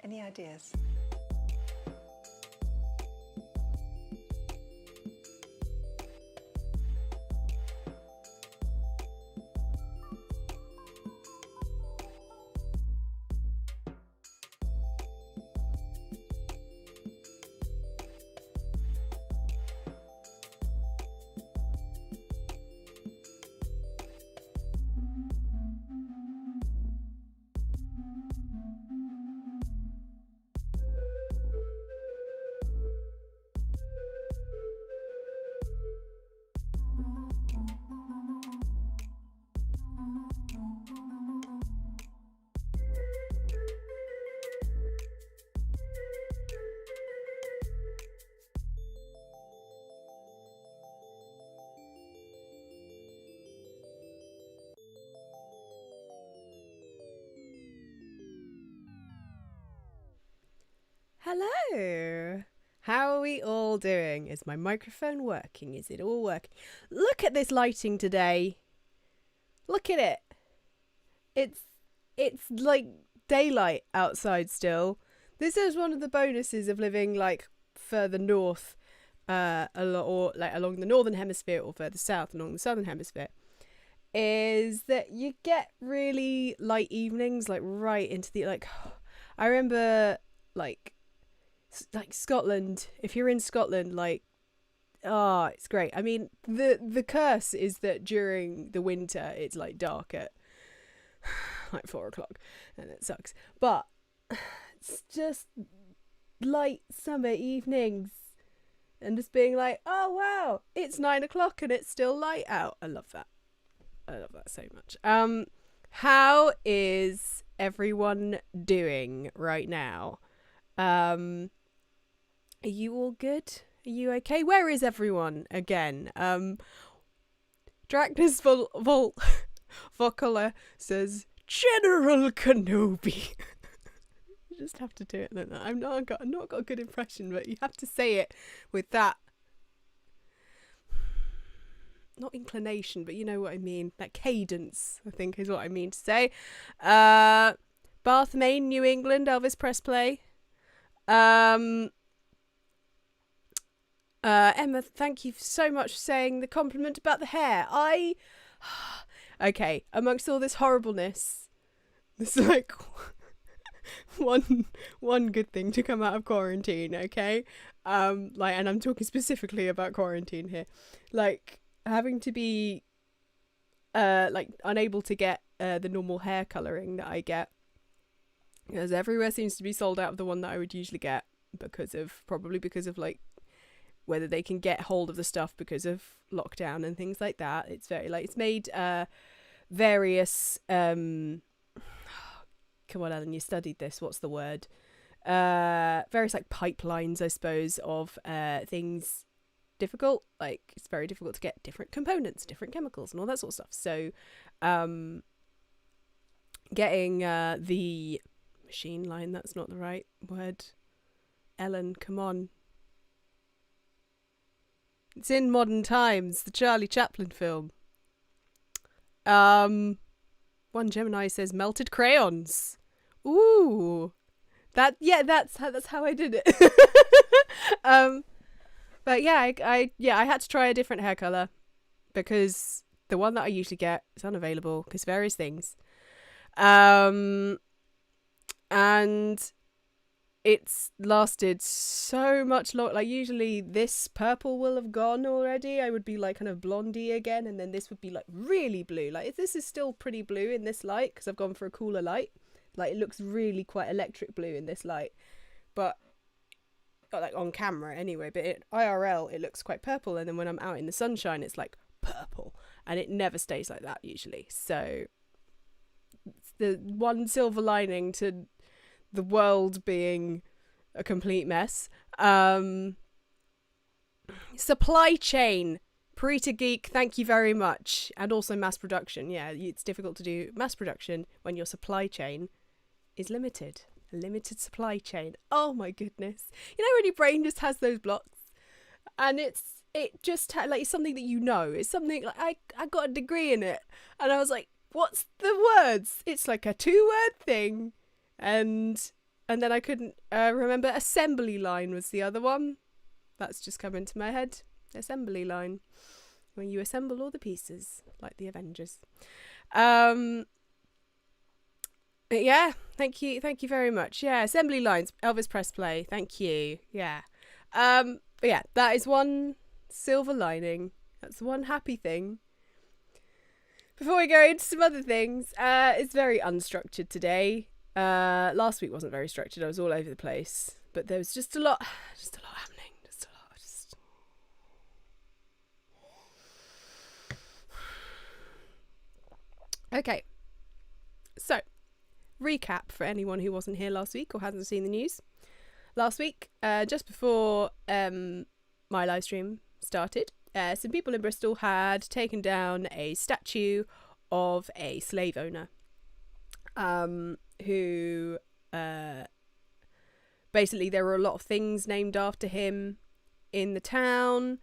Any ideas? Hello. How are we all doing? Is my microphone working? Is it all working? Look at this lighting today. Look at it. It's like daylight outside still. This is one of the bonuses of living like further north, or like along the northern hemisphere, or further south along the southern hemisphere, is that you get really light evenings, like right into the like. I remember like Scotland. If you're in Scotland, like, it's great. I mean, the curse is that during the winter it's like dark at like 4 o'clock, and it sucks. But it's just light summer evenings, and just being like, oh wow, it's 9 o'clock and it's still light out. I love that. I love that so much. How is everyone doing right now? Are you all good? Are you okay? Where is everyone again? Dracnus Vokola says General Kenobi. You just have to do it like that. I've not got a good impression, but you have to say it with that, not inclination, but you know what I mean. That cadence, I think, is what I mean to say. Bath, Maine, New England, Elvis Presley. Emma, thank you so much for saying the compliment about the hair. Okay, amongst all this horribleness, there's like one good thing to come out of quarantine, okay? And I'm talking specifically about quarantine here. Like, having to be unable to get the normal hair colouring that I get, because everywhere seems to be sold out of the one that I would usually get, because of like whether they can get hold of the stuff because of lockdown and things like that. It's very like, it's made various come on, Ellen, you studied this, what's the word, various like pipelines, I suppose, of things difficult. Like, it's very difficult to get different components, different chemicals and all that sort of stuff. So getting the machine line, that's not the right word, Ellen, come on. It's in Modern Times, the Charlie Chaplin film. One Gemini says melted crayons. Ooh, that's how I did it. But yeah, I had to try a different hair color because the one that I usually get is unavailable because various things. And it's lasted so much longer. Like, usually this purple will have gone already. I would be like kind of blondie again, and then this would be like really blue. Like, this is still pretty blue in this light because I've gone for a cooler light. Like, it looks really quite electric blue in this light, but like on camera anyway. But IRL, it looks quite purple, and then when I'm out in the sunshine, it's like purple, and it never stays like that usually. So it's the one silver lining to the world being a complete mess. Supply chain Parita Geek, thank you very much. And also mass production. Yeah, it's difficult to do mass production when your supply chain is limited. A limited supply chain. Oh my goodness. You know when your brain just has those blocks? And it just like something that you know. It's something like I got a degree in it. And I was like, what's the words? It's like a 2-word thing. And then I couldn't remember. Assembly line was the other one. That's just come into my head. Assembly line. When you assemble all the pieces, like the Avengers. But yeah, thank you very much. Yeah, assembly lines, Elvis Press Play, thank you. Yeah. But yeah, that is one silver lining. That's one happy thing. Before we go into some other things, it's very unstructured today. Last week wasn't very structured. I was all over the place, but there was just a lot happening. Just a lot. Okay. So, recap for anyone who wasn't here last week or hasn't seen the news. Last week, just before my live stream started, some people in Bristol had taken down a statue of a slave owner who basically there were a lot of things named after him in the town,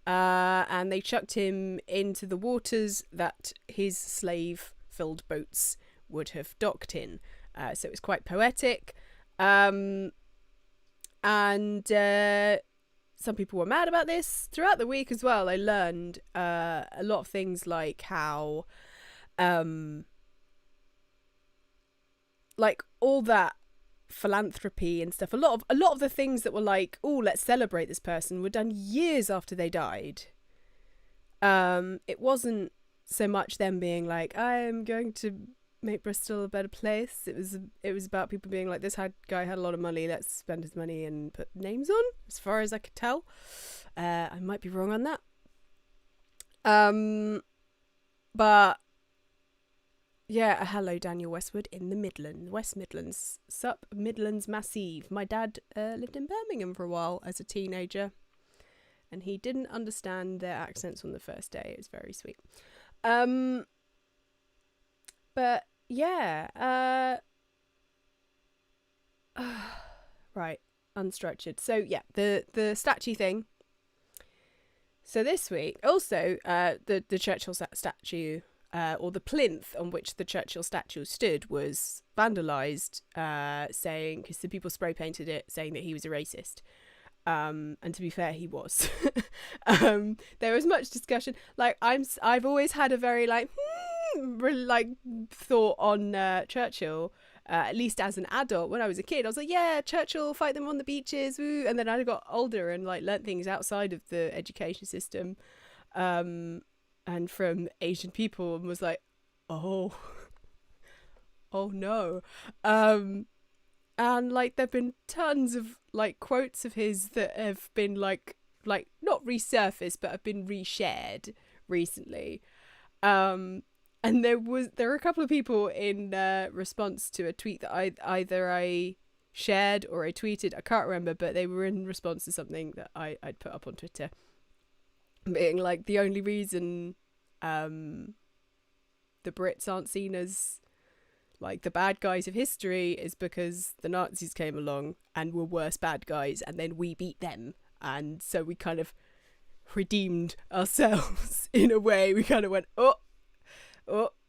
and they chucked him into the waters that his slave-filled boats would have docked in. So it was quite poetic. And some people were mad about this. Throughout the week as well, I learned a lot of things like how like all that philanthropy and stuff, a lot of the things that were like, oh, let's celebrate this person, were done years after they died. It wasn't so much them being like, I am going to make Bristol a better place. It was about people being like, this guy had a lot of money, let's spend his money and put names on, as far as I could tell. I might be wrong on that. But yeah, hello Daniel Westwood in the West Midlands, Sup Midlands Massive. My dad lived in Birmingham for a while as a teenager, and he didn't understand their accents on the first day. It was very sweet. But yeah, right, unstructured. So yeah, the statue thing. So this week, also, the Churchill statue, or the plinth on which the Churchill statue stood, was vandalised, saying, because the people spray painted it, saying that he was a racist. And to be fair, he was. There was much discussion. Like I've always had a very like thought on Churchill. At least as an adult. When I was a kid, I was like, yeah, Churchill, fight them on the beaches, woo. And then I got older and like learnt things outside of the education system, and from Asian people, and was like, oh no. And like there've been tons of like quotes of his that have been like not resurfaced but have been reshared recently. And there were a couple of people in response to a tweet that I shared or I tweeted, I can't remember, but they were in response to something that I'd put up on Twitter, being like, the only reason the Brits aren't seen as like the bad guys of history is because the Nazis came along and were worse bad guys, and then we beat them, and so we kind of redeemed ourselves in a way. We kind of went, oh,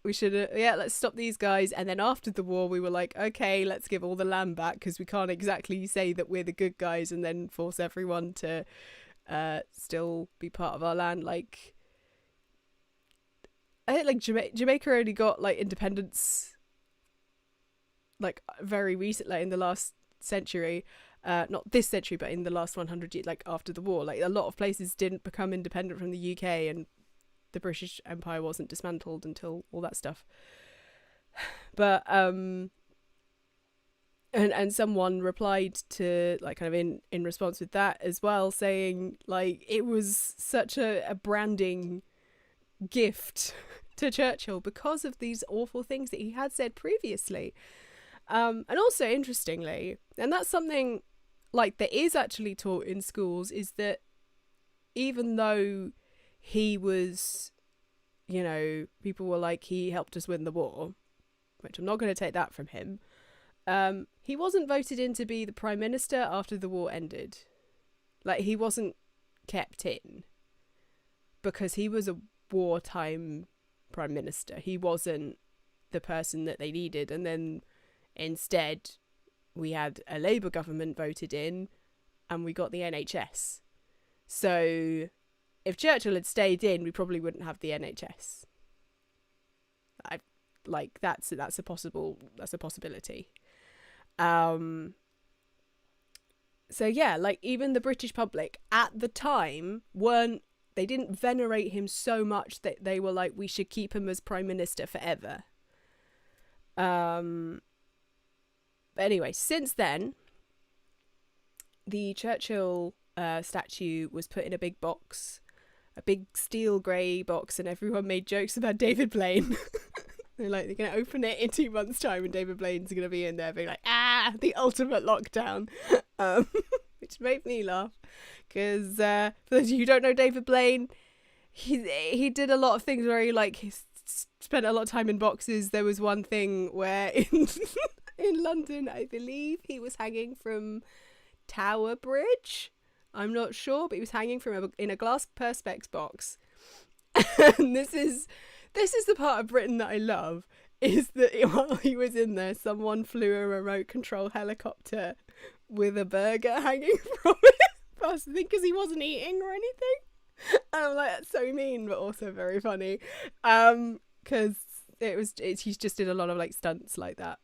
we should let's stop these guys. And then after the war we were like, okay, let's give all the land back, because we can't exactly say that we're the good guys and then force everyone to still be part of our land. Like I think like Jamaica only got like independence like very recent, like in the last century, not this century but in the last 100 years, like after the war. Like a lot of places didn't become independent from the UK, and the British Empire wasn't dismantled until all that stuff. But and someone replied to like kind of in response with that as well, saying like it was such a branding gift to Churchill because of these awful things that he had said previously. And also interestingly, and that's something like that is actually taught in schools, is that even though he was, you know, people were like, he helped us win the war, which I'm not going to take that from him. He wasn't voted in to be the prime minister after the war ended. Like, he wasn't kept in because he was a wartime prime minister. He wasn't the person that they needed. And then instead we had a Labour government voted in and we got the NHS. So if Churchill had stayed in, we probably wouldn't have the NHS. That's a possibility. So yeah, like, even the British public at the time they didn't venerate him so much that they were like, we should keep him as prime minister forever. But anyway, since then, the Churchill statue was put in a big box, a big steel grey box, and everyone made jokes about David Blaine. They're going to open it in 2 months' time and David Blaine's going to be in there being like, the ultimate lockdown. Which made me laugh. Because for those of you who don't know David Blaine, he did a lot of things where he spent a lot of time in boxes. There was one thing where in London, I believe, he was hanging from Tower Bridge. I'm not sure, but he was hanging in a glass perspex box. And this is the part of Britain that I love, is that while he was in there, someone flew a remote control helicopter with a burger hanging from it. I think because he wasn't eating or anything. And I'm like, that's so mean, but also very funny. Because he just did a lot of like stunts like that.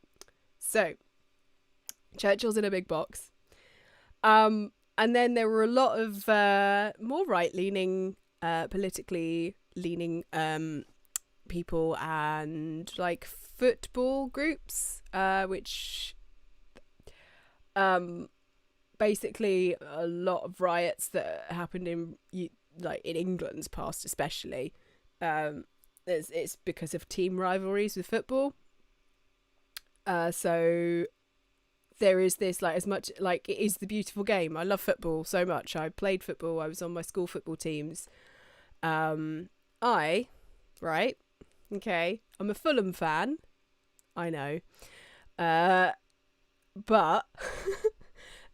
So Churchill's in a big box. And then there were a lot of more right-leaning, politically leaning people and like football groups, which basically a lot of riots that happened in England's past, especially. It's because of team rivalries with football. So there is this, like, as much like it is the beautiful game. I love football so much. I played football. I was on my school football teams. I'm a Fulham fan. I know. But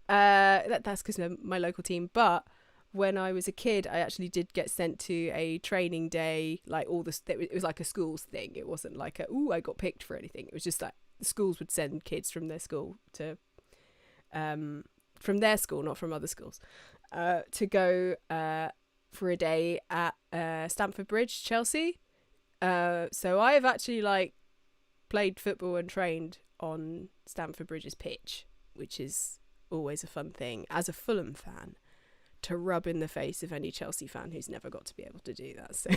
that's because they're my local team. But when I was a kid, I actually did get sent to a training day. Like it was like a schools thing. It wasn't like I got picked for anything. It was just like the schools would send kids from their school to, from their school, not from other schools, to go for a day at Stamford Bridge, Chelsea. So I have actually played football and trained on Stamford Bridge's pitch, which is always a fun thing as a Fulham fan to rub in the face of any Chelsea fan who's never got to be able to do that. So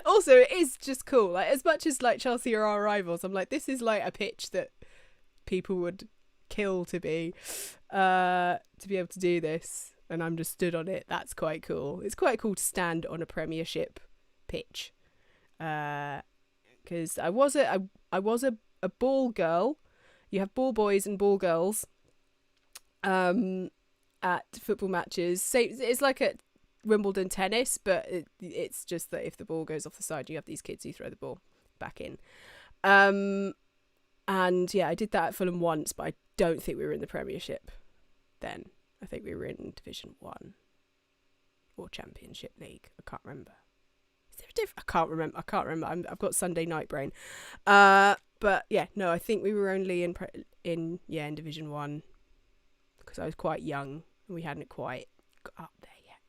also, it is just cool. Like, as much as Chelsea are our rivals, I'm like, this is a pitch that people would kill to be able to do this, and I'm just stood on it. That's quite cool. It's quite cool to stand on a Premiership pitch. Because I was a ball girl. You have ball boys and ball girls at football matches. So it's like at Wimbledon tennis, but it's just that if the ball goes off the side, you have these kids who throw the ball back in. And yeah, I did that at Fulham once, but I don't think we were in the Premiership then. I think we were in Division 1 or Championship League. I can't remember. Is there a difference? I can't remember. I've got Sunday night brain. But yeah, no, I think we were only in Division 1 because I was quite young and we hadn't quite got up there yet.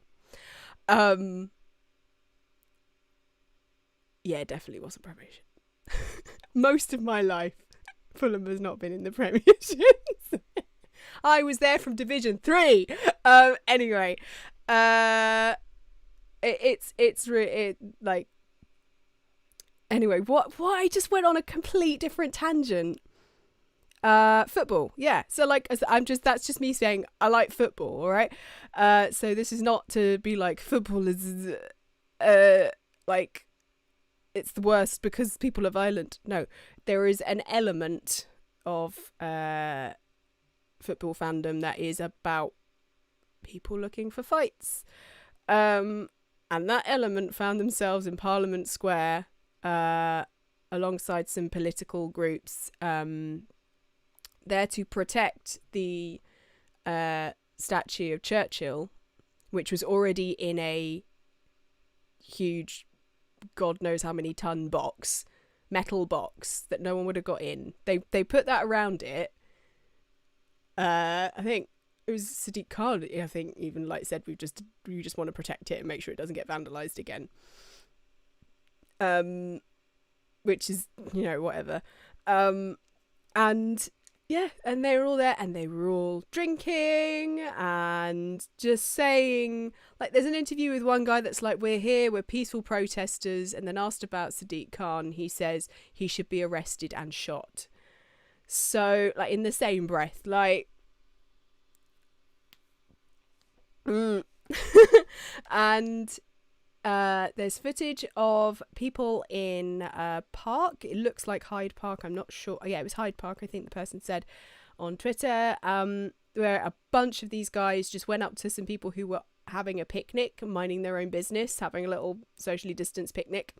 Yeah, it definitely wasn't Premiership. Most of my life, Fulham has not been in the Premiership. I was there from Division 3. Anyway, it's really anyway. What I just went on a complete different tangent. Football, yeah. So that's just me saying I like football. All right. So this is not to be like football is it's the worst because people are violent. No, there is an element of football fandom that is about people looking for fights. And And that element found themselves in Parliament Square alongside some political groups there to protect the statue of Churchill, which was already in a huge, God knows how many ton box, metal box that no one would have got in. They put that around it. I think it was Sadiq Khan, I think, even like said we just want to protect it and make sure it doesn't get vandalized again. Which is, whatever. And yeah, and they were all there and they were all drinking and just saying, like, there's an interview with one guy that's like, we're peaceful protesters, and then asked about Sadiq Khan, he says he should be arrested and shot. So, like, in the same breath, like, and there's footage of people in a park. It looks like Hyde Park. I'm not sure. Yeah, it was Hyde Park, I think the person said on Twitter, where a bunch of these guys just went up to some people who were having a picnic, minding their own business, having a little socially distanced picnic.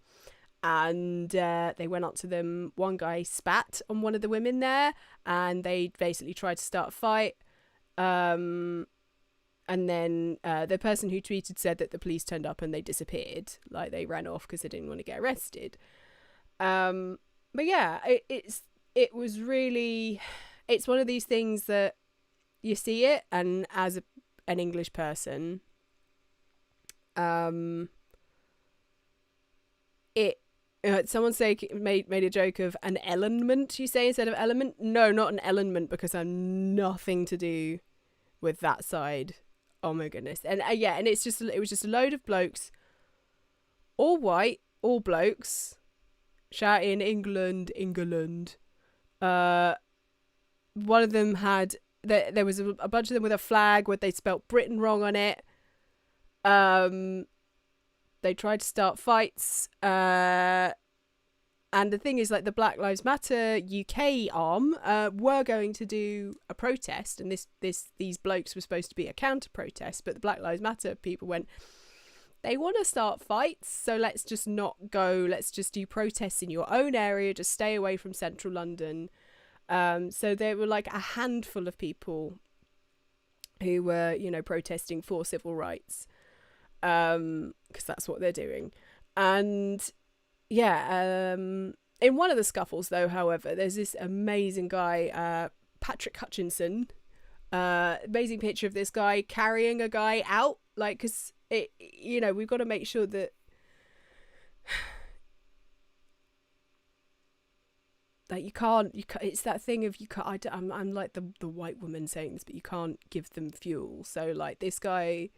And they went up to them. One guy spat on one of the women there, and they basically tried to start a fight. And then the person who tweeted said that the police turned up and they disappeared. Like, they ran off because they didn't want to get arrested. But yeah, it was really... It's one of these things that you see it, and as an English person, someone made a joke of an element, you say, instead of element. No, not an element, because I'm nothing to do with that side. Oh my goodness. And yeah, and it was just a load of blokes, all white, all blokes, shouting England. One of them had, there was a bunch of them with a flag where they spelt Britain wrong on it. They tried to start fights. And the thing is, like, the Black Lives Matter UK arm were going to do a protest, and these blokes were supposed to be a counter protest, but the Black Lives Matter people went, they want to start fights, so let's just not go. Let's just do protests in your own area. Just stay away from central London. So there were like a handful of people who were, protesting for civil rights, because that's what they're doing. And yeah, in one of the scuffles, though, however, there's this amazing guy, Patrick Hutchinson, amazing picture of this guy carrying a guy out, like, because we've got to make sure that like you can't it's that thing of I'm like the white woman saying this, but you can't give them fuel. So like this guy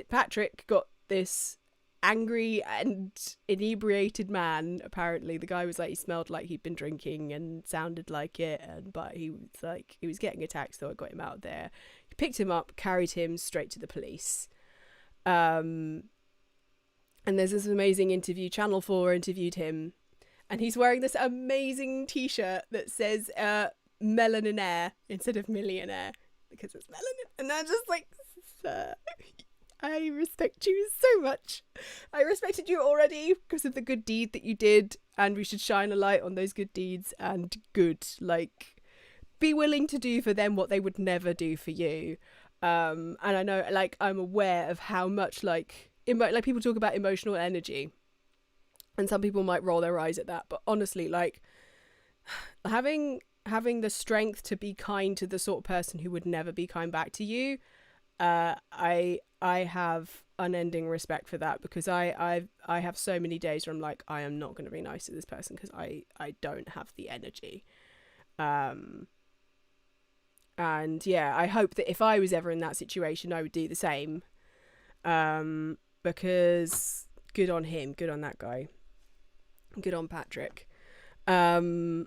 Patrick got this angry and inebriated man. Apparently the guy was like, he smelled like he'd been drinking and sounded like it, but he was getting attacked, so I got him out there. He picked him up, carried him straight to the police. And there's this amazing interview, Channel 4 interviewed him, and he's wearing this amazing t-shirt that says melanaire instead of millionaire, because it's melanin. And I'm just like, sir, I respect you so much. I respected you already because of the good deed that you did, and we should shine a light on those good deeds and be willing to do for them what they would never do for you. And I know, like, I'm aware of how much people talk about emotional energy, and some people might roll their eyes at that, but honestly, like, having the strength to be kind to the sort of person who would never be kind back to you, I have unending respect for that, because I have so many days where I'm like, I am not going to be nice to this person because I don't have the energy. And yeah, I hope that if I was ever in that situation, I would do the same. Because good on him, good on that guy, good on Patrick. Brendan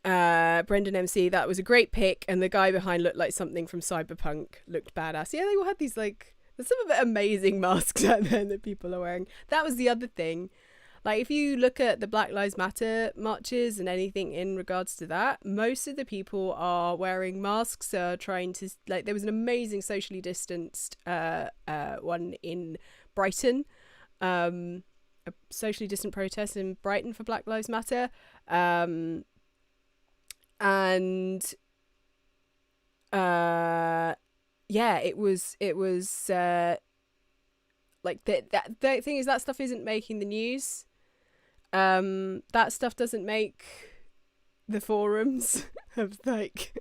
MC, that was a great pick, and the guy behind looked like something from Cyberpunk, looked badass. Yeah, they all had these, like, there's some of the amazing masks out there that people are wearing. That was the other thing. Like, if you look at the Black Lives Matter marches and anything in regards to that, most of the people are wearing masks, trying to, like, there was an amazing socially distanced one in Brighton, a socially distant protest in Brighton for Black Lives Matter, and yeah, it was like the thing is, that stuff isn't making the news. That stuff doesn't make the forums of like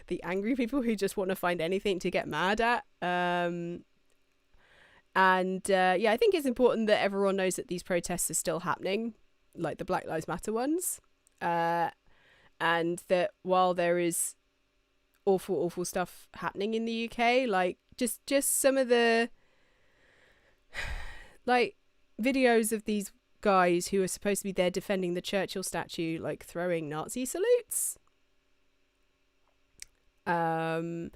the angry people who just want to find anything to get mad at. And yeah, I think it's important that everyone knows that these protests are still happening, like the Black Lives Matter ones, and that while there is awful stuff happening in the UK, like just some of the like videos of these guys who are supposed to be there defending the Churchill statue, like throwing Nazi salutes. And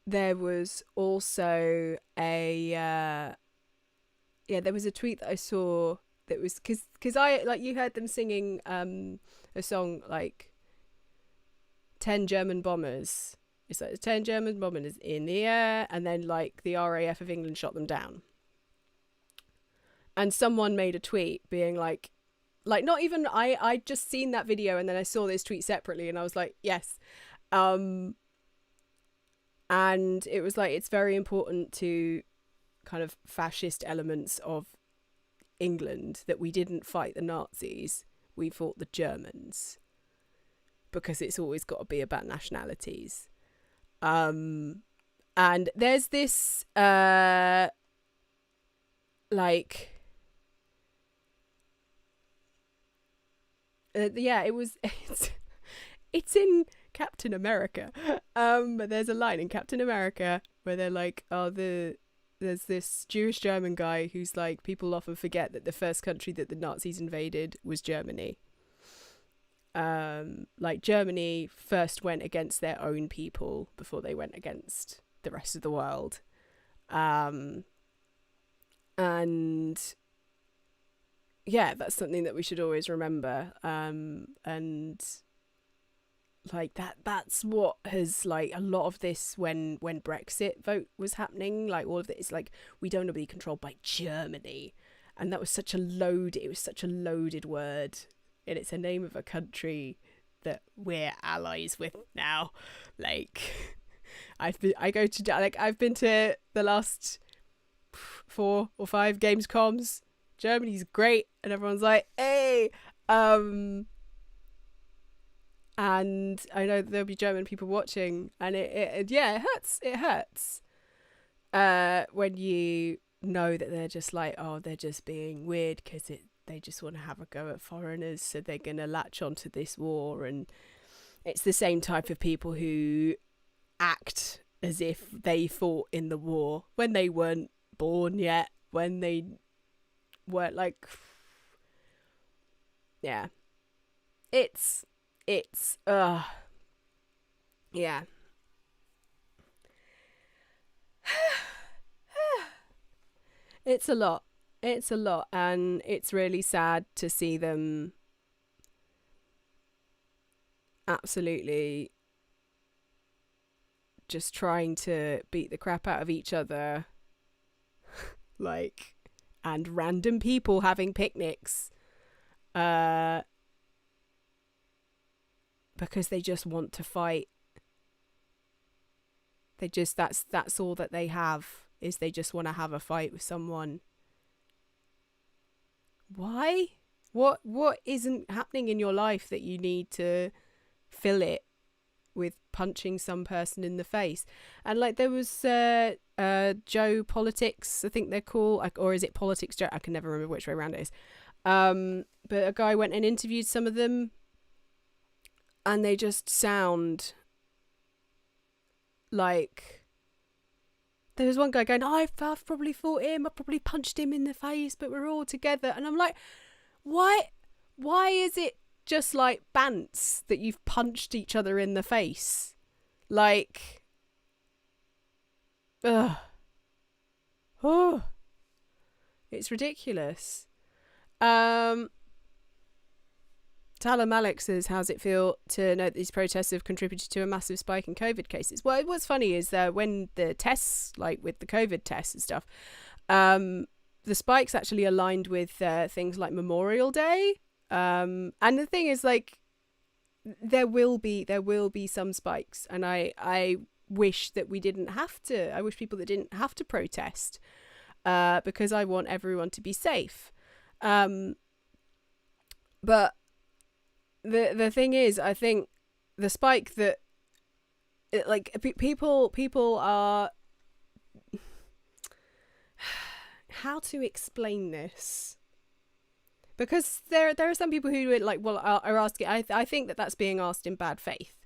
there was also there was a tweet that I saw that was because I, like, you heard them singing a song like 10 German bombers. It's like 10 German bombers in the air, and then like the RAF of England shot them down. And someone made a tweet being like not even, I just seen that video and then I saw this tweet separately and I was like, yes. And it was like, it's very important to kind of fascist elements of England that we didn't fight the Nazis, we fought the Germans, because it's always got to be about nationalities. And there's this like yeah, it's in Captain America. But there's a line in Captain America where they're like, oh, there's this Jewish German guy who's like, people often forget that the first country that the Nazis invaded was Germany. Like, Germany first went against their own people before they went against the rest of the world. And yeah, that's something that we should always remember. And like that's what has, like, a lot of this, when Brexit vote was happening, like all of it is like, we don't want to be controlled by Germany. And that was such a loaded word. And it's a name of a country that we're allies with now. Like, I've been to the last 4 or 5 Gamescoms. Germany's great, and everyone's like, hey. And I know there'll be German people watching, and it hurts when you know that they're just like, oh, they're just being weird because they just want to have a go at foreigners, so they're going to latch onto this war. And it's the same type of people who act as if they fought in the war when they weren't born yet, when they weren't, like, yeah, it's yeah. It's a lot, and it's really sad to see them absolutely just trying to beat the crap out of each other, like, and random people having picnics because they just want to fight. They just, that's all that they have, is they just want to have a fight with someone. Why? What isn't happening in your life that you need to fill it with punching some person in the face? And like, there was Joe Politics, I think they're called, or is it Politics Joe? I can never remember which way around it is. But a guy went and interviewed some of them, and they just sound like, there was one guy going, oh, I've probably fought him, I probably punched him in the face, but we're all together. And I'm like, why is it just like bants that you've punched each other in the face? Like, ugh. Oh, it's ridiculous. Tala Malik says, how's it feel to know that these protests have contributed to a massive spike in COVID cases? Well, what's funny is when the tests, like with the COVID tests and stuff, the spikes actually aligned with things like Memorial Day. And the thing is, like, there will be some spikes, and I wish that we didn't have to. I wish people that didn't have to protest, because I want everyone to be safe. But the thing is, I think the spike that people are, how to explain this? Because there are some people who are asking. I think that's being asked in bad faith.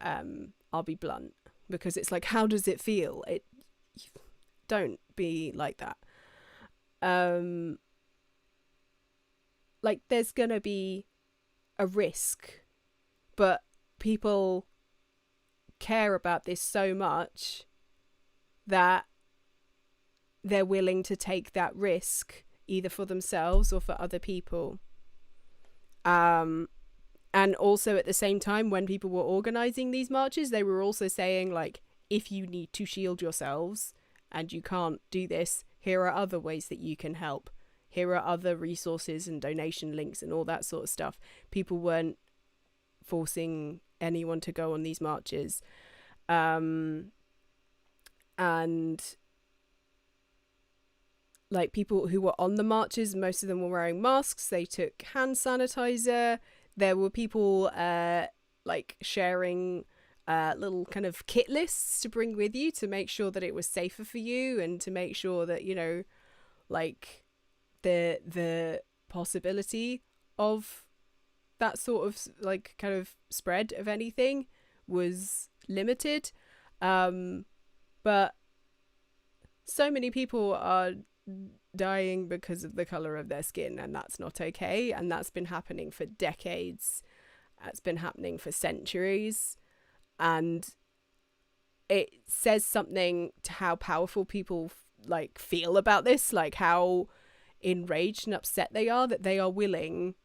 I'll be blunt, because it's like, how does it feel? Don't be like that. Like, there's gonna be a risk, but people care about this so much that they're willing to take that risk, either for themselves or for other people. And also at the same time, when people were organising these marches, they were also saying, like, if you need to shield yourselves and you can't do this, here are other ways that you can help. Here are other resources and donation links and all that sort of stuff. People weren't forcing anyone to go on these marches. And like, people who were on the marches, most of them were wearing masks. They took hand sanitizer. There were people like sharing little kind of kit lists to bring with you to make sure that it was safer for you, and to make sure that, you know, like, the possibility of that sort of like kind of spread of anything was limited. But so many people are dying because of the colour of their skin, and that's not okay. And that's been happening for decades. It's been happening for centuries. And it says something to how powerful people like feel about this, like how enraged and upset they are that they are willing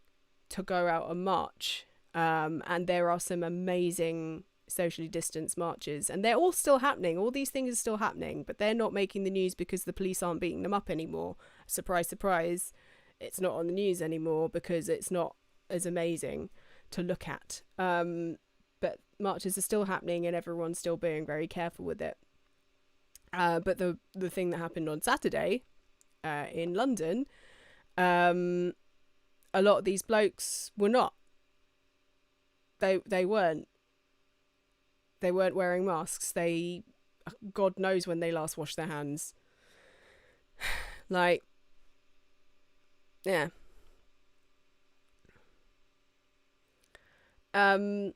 to go out and march. And there are some amazing socially distanced marches, and they're all still happening. All these things are still happening, but they're not making the news because the police aren't beating them up anymore. Surprise, surprise, it's not on the news anymore because it's not as amazing to look at. But marches are still happening, and everyone's still being very careful with it. But the thing that happened on Saturday in London, a lot of these blokes were not. They weren't wearing masks. God knows when they last washed their hands. Like, yeah. And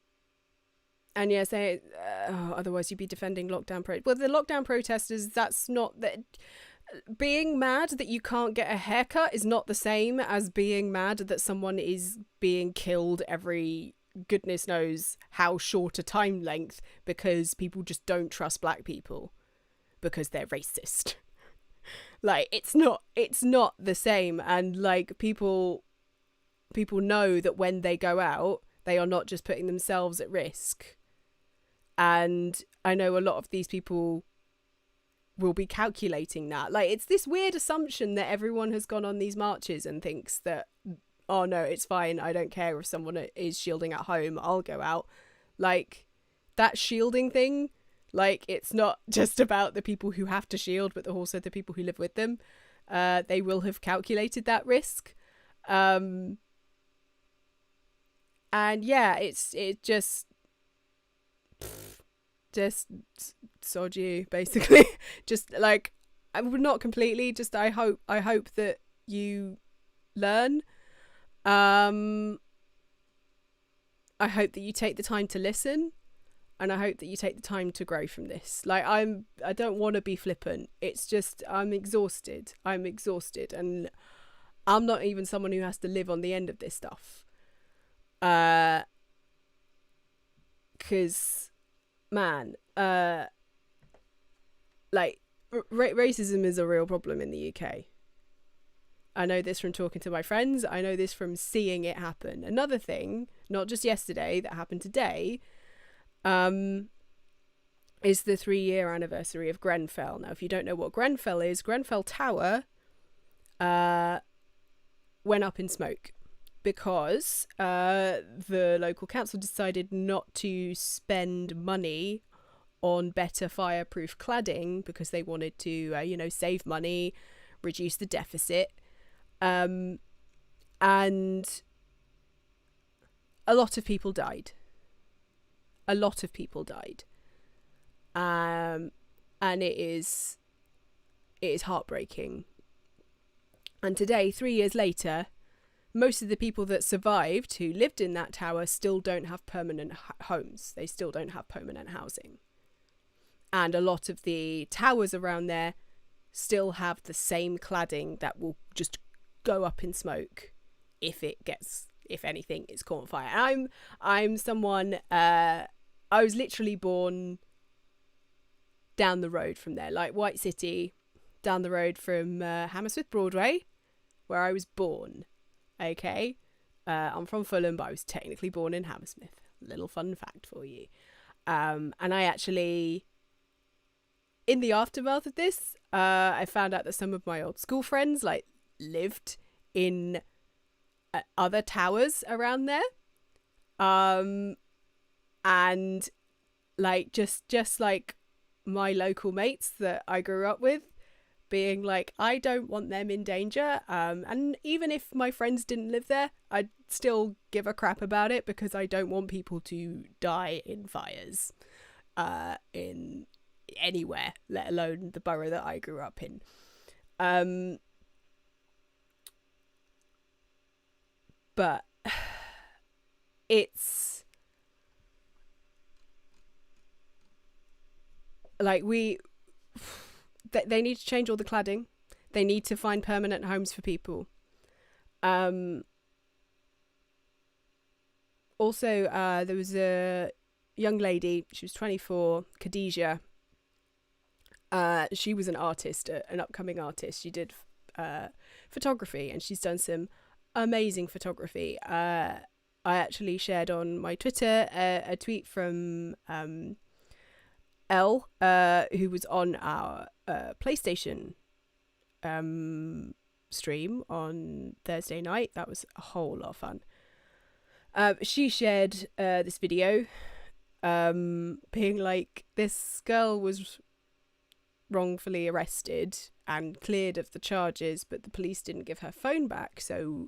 yeah, say otherwise you'd be defending lockdown well, the lockdown protesters, that's not that. Being mad that you can't get a haircut is not the same as being mad that someone is being killed every goodness knows how short a time length because people just don't trust black people because they're racist. Like, it's not the same. And like, people know that when they go out, they are not just putting themselves at risk. And I know a lot of these people will be calculating that. Like, it's this weird assumption that everyone has gone on these marches and thinks that, oh no, it's fine, I don't care if someone is shielding at home, I'll go out. Like, that shielding thing, like, it's not just about the people who have to shield, but also the people who live with them. They will have calculated that risk. And yeah, it just sod you, basically. Just like, I would not completely, just I hope that you learn. I hope that you take the time to listen, and I hope that you take the time to grow from this. Like, I don't want to be flippant. It's just, I'm exhausted, and I'm not even someone who has to live on the end of this stuff. 'Cause man, like, racism is a real problem in the UK. I know this from talking to my friends. I know this from seeing it happen. Another thing, not just yesterday, that happened today, is the 3-year anniversary of Grenfell. Now, if you don't know what Grenfell is, Grenfell Tower went up in smoke because the local council decided not to spend money on better fireproof cladding because they wanted to, save money, reduce the deficit. And a lot of people died. And it is heartbreaking. And today, 3 years later, most of the people that survived who lived in that tower still don't have permanent homes. They still don't have permanent housing. And a lot of the towers around there still have the same cladding that will just go up in smoke if anything, it's caught on fire. And I'm someone, I was literally born down the road from there, like White City, down the road from Hammersmith Broadway, where I was born. Okay, I'm from Fulham, but I was technically born in Hammersmith. Little fun fact for you. And I actually, in the aftermath of this, I found out that some of my old school friends lived in other towers around there, and just like my local mates that I grew up with, being like, I don't want them in danger, and even if my friends didn't live there, I'd still give a crap about it because I don't want people to die in fires in anywhere, let alone the borough that I grew up in. But it's like they need to change all the cladding. They need to find permanent homes for people. Also, there was a young lady, she was 24, Khadijah. She was an artist, an upcoming artist. She did photography, and she's done some amazing photography. I actually shared on my Twitter a tweet from Elle, who was on our PlayStation stream on Thursday night. That was a whole lot of fun. She shared this video being like, this girl was wrongfully arrested and cleared of the charges, but the police didn't give her phone back. So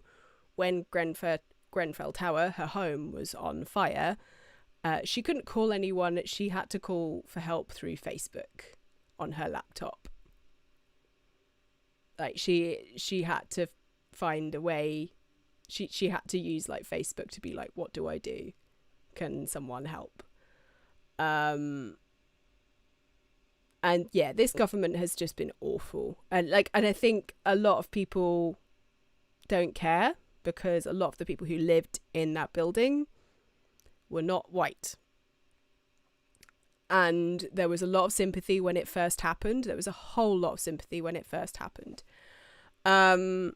when Grenfell Tower, her home, was on fire, she couldn't call anyone. She had to call for help through Facebook on her laptop. Like she had to find a way. She had to use Facebook to be like, what do I do? Can someone help? And yeah, this government has just been awful. And I think a lot of people don't care because a lot of the people who lived in that building were not white. And there was a lot of sympathy when it first happened. There was a whole lot of sympathy when it first happened. And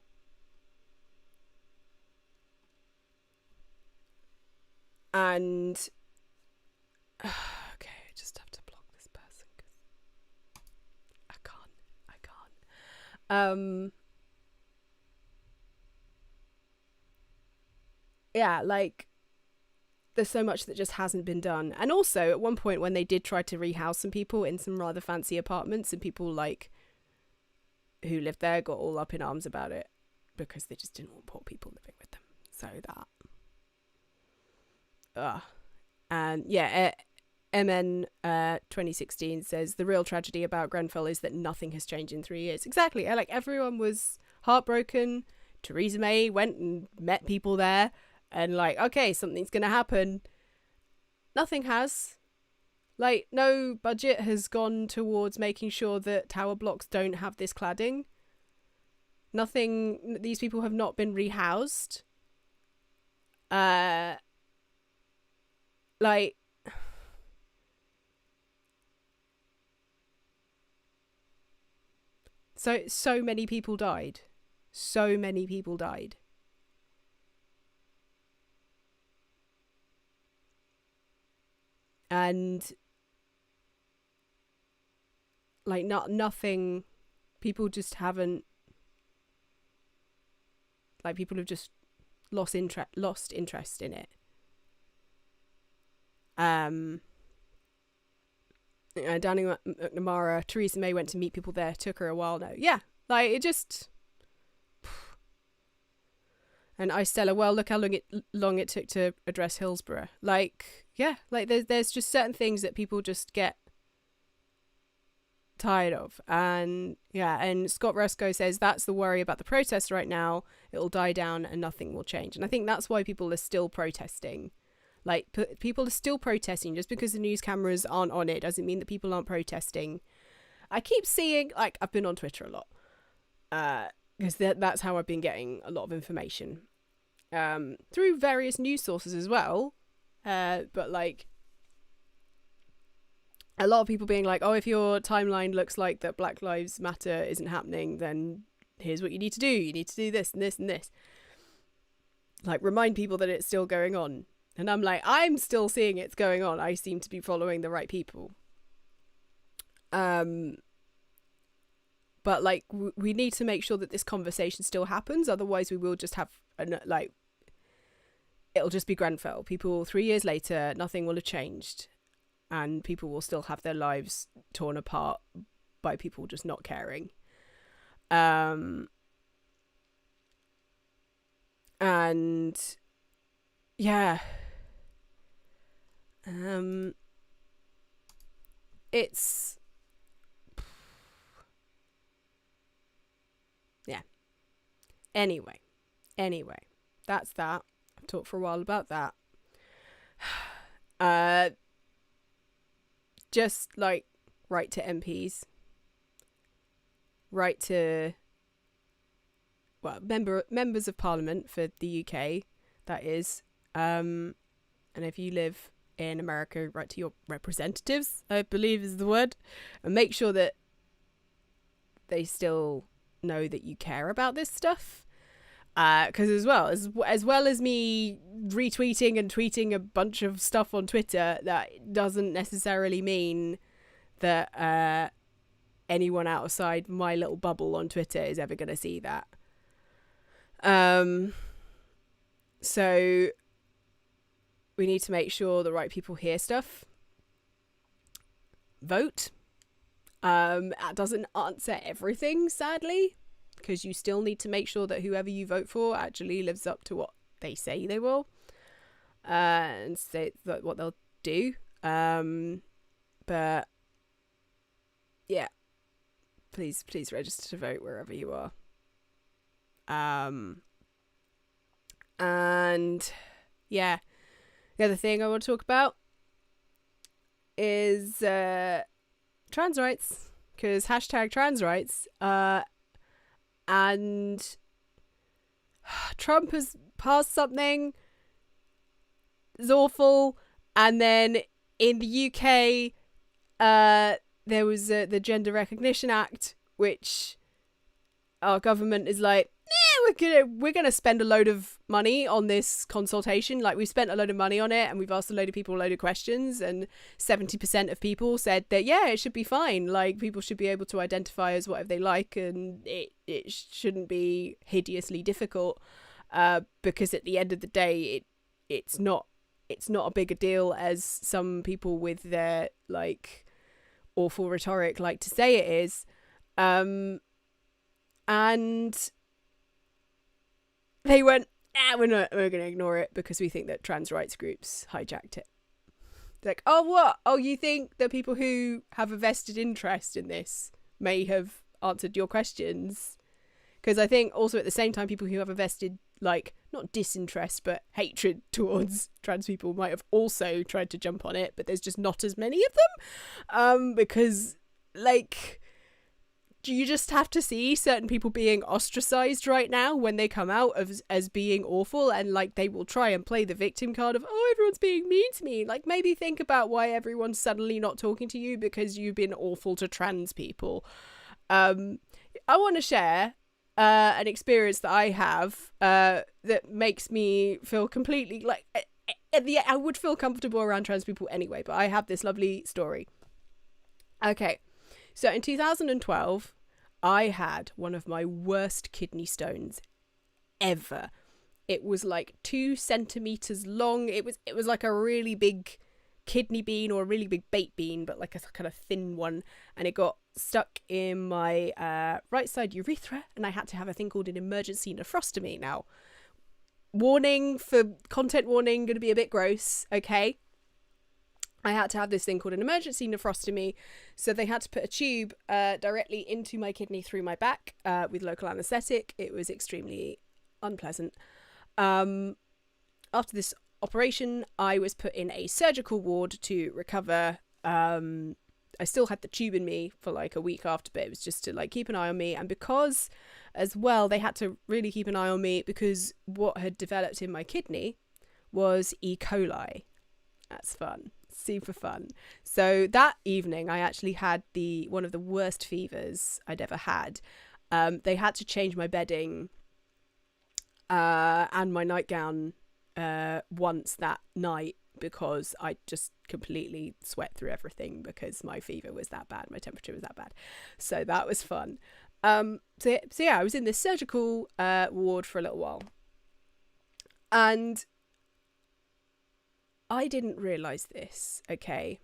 okay, I just have to block this person because I can't. Yeah, there's so much that just hasn't been done. And also, at one point when they did try to rehouse some people in some rather fancy apartments, and people who lived there got all up in arms about it because they just didn't want poor people living with them. So that. And yeah, MN 2016 says the real tragedy about Grenfell is that nothing has changed in 3 years. Exactly. Everyone was heartbroken. Theresa May went and met people there and okay, something's gonna happen. Nothing has. No budget has gone towards making sure that tower blocks don't have this cladding. Nothing. These people have not been rehoused. So many people died. So many people died. And like nothing, people just haven't, like people have just lost interest in it. Downing McNamara, Theresa May went to meet people there. Took her a while now. Yeah, like it just. And Stella, well, look how long it took to address Hillsborough. Like, yeah, like there's just certain things that people just get tired of. And yeah, and Scott Rusko says that's the worry about the protests right now. It'll die down and nothing will change. And I think that's why people are still protesting. Like, people are still protesting. Just because the news cameras aren't on it doesn't mean that people aren't protesting. I keep seeing, like, I've been on Twitter a lot. Because that's how I've been getting a lot of information. Through various news sources as well. But, like, a lot of people being like, oh, if your timeline looks like that Black Lives Matter isn't happening, then here's what you need to do. You need to do this and this and this. Like, remind people that it's still going on. And I'm like, I'm still seeing it's going on. I seem to be following the right people. But, like, we need to make sure that this conversation still happens. Otherwise, we will just have, like, it'll just be Grenfell. People, 3 years later, nothing will have changed. And people will still have their lives torn apart by people just not caring. And, yeah. It's... yeah. Anyway, that's that. I've talked for a while about that. Just like write to MPs, write to members of Parliament for the UK, that is. And if you live in America, write to your representatives, I believe is the word, and make sure that they still know that you care about this stuff. Because as well as me retweeting and tweeting a bunch of stuff on Twitter, that doesn't necessarily mean that anyone outside my little bubble on Twitter is ever going to see that. So we need to make sure the right people hear stuff. Vote. That doesn't answer everything, sadly, because you still need to make sure that whoever you vote for actually lives up to what they say they will, and say that what they'll do. But yeah, please register to vote wherever you are. And yeah, the other thing I want to talk about is trans rights, because hashtag trans rights. And Trump has passed something that's awful, and then in the UK there was the Gender Recognition Act, which our government is like, we're gonna spend a load of money on this consultation. Like, we've spent a load of money on it, and we've asked a load of people a load of questions, and 70% of people said that yeah, it should be fine. Like, people should be able to identify as whatever they like, and it shouldn't be hideously difficult. Because at the end of the day, it's not a big a deal as some people with their like awful rhetoric like to say it is. And they went, we're going to ignore it because we think that trans rights groups hijacked it. Like, oh, what? Oh, you think that people who have a vested interest in this may have answered your questions? Because I think also at the same time, people who have a vested, like, not disinterest, but hatred towards trans people might have also tried to jump on it, but there's just not as many of them. Because, like, you just have to see certain people being ostracized right now when they come out as being awful, and like they will try and play the victim card of, oh, everyone's being mean to me. Like, maybe think about why everyone's suddenly not talking to you because you've been awful to trans people. I want to share an experience that I have that makes me feel completely like I would feel comfortable around trans people anyway, but I have this lovely story. Okay, so in 2012, I had one of my worst kidney stones ever. It was like 2 centimeters long. It was like a really big kidney bean or a really big baked bean, but like a kind of thin one, and it got stuck in my right side urethra, and I had to have a thing called an emergency nephrostomy. Now, content warning, gonna be a bit gross, okay? I had to have this thing called an emergency nephrostomy, so they had to put a tube directly into my kidney through my back with local anaesthetic. It was extremely unpleasant. After this operation, I was put in a surgical ward to recover. I still had the tube in me for like a week after, but it was just to like keep an eye on me. And because as well, they had to really keep an eye on me because what had developed in my kidney was E. coli. That's fun. Super fun. So that evening, I actually had one of the worst fevers I'd ever had. They had to change my bedding and my nightgown once that night because I just completely sweat through everything because my fever was that bad, my temperature was that bad. So that was fun. So yeah, I was in this surgical ward for a little while. And I didn't realise this, okay?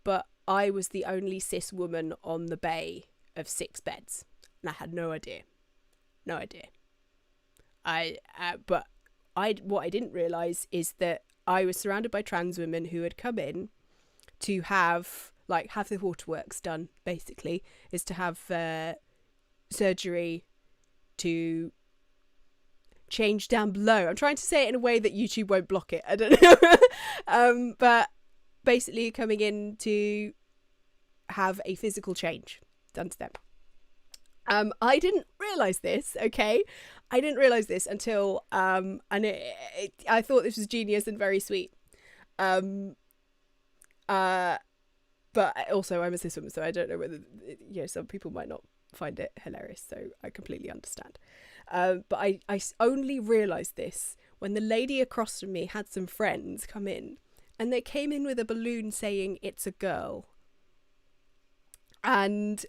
But I was the only cis woman on the bay of 6 beds. And I had no idea. No idea. But what I didn't realise is that I was surrounded by trans women who had come in to have the waterworks done, basically, is to have surgery to change down below. I'm trying to say it in a way that YouTube won't block it. I don't know. But basically coming in to have a physical change done to them. I didn't realise this, okay? I didn't realise this until, and I thought this was genius and very sweet. But also I'm a cis woman, so I don't know whether, some people might not find it hilarious, so I completely understand. But I only realised this when the lady across from me had some friends come in, and they came in with a balloon saying it's a girl. And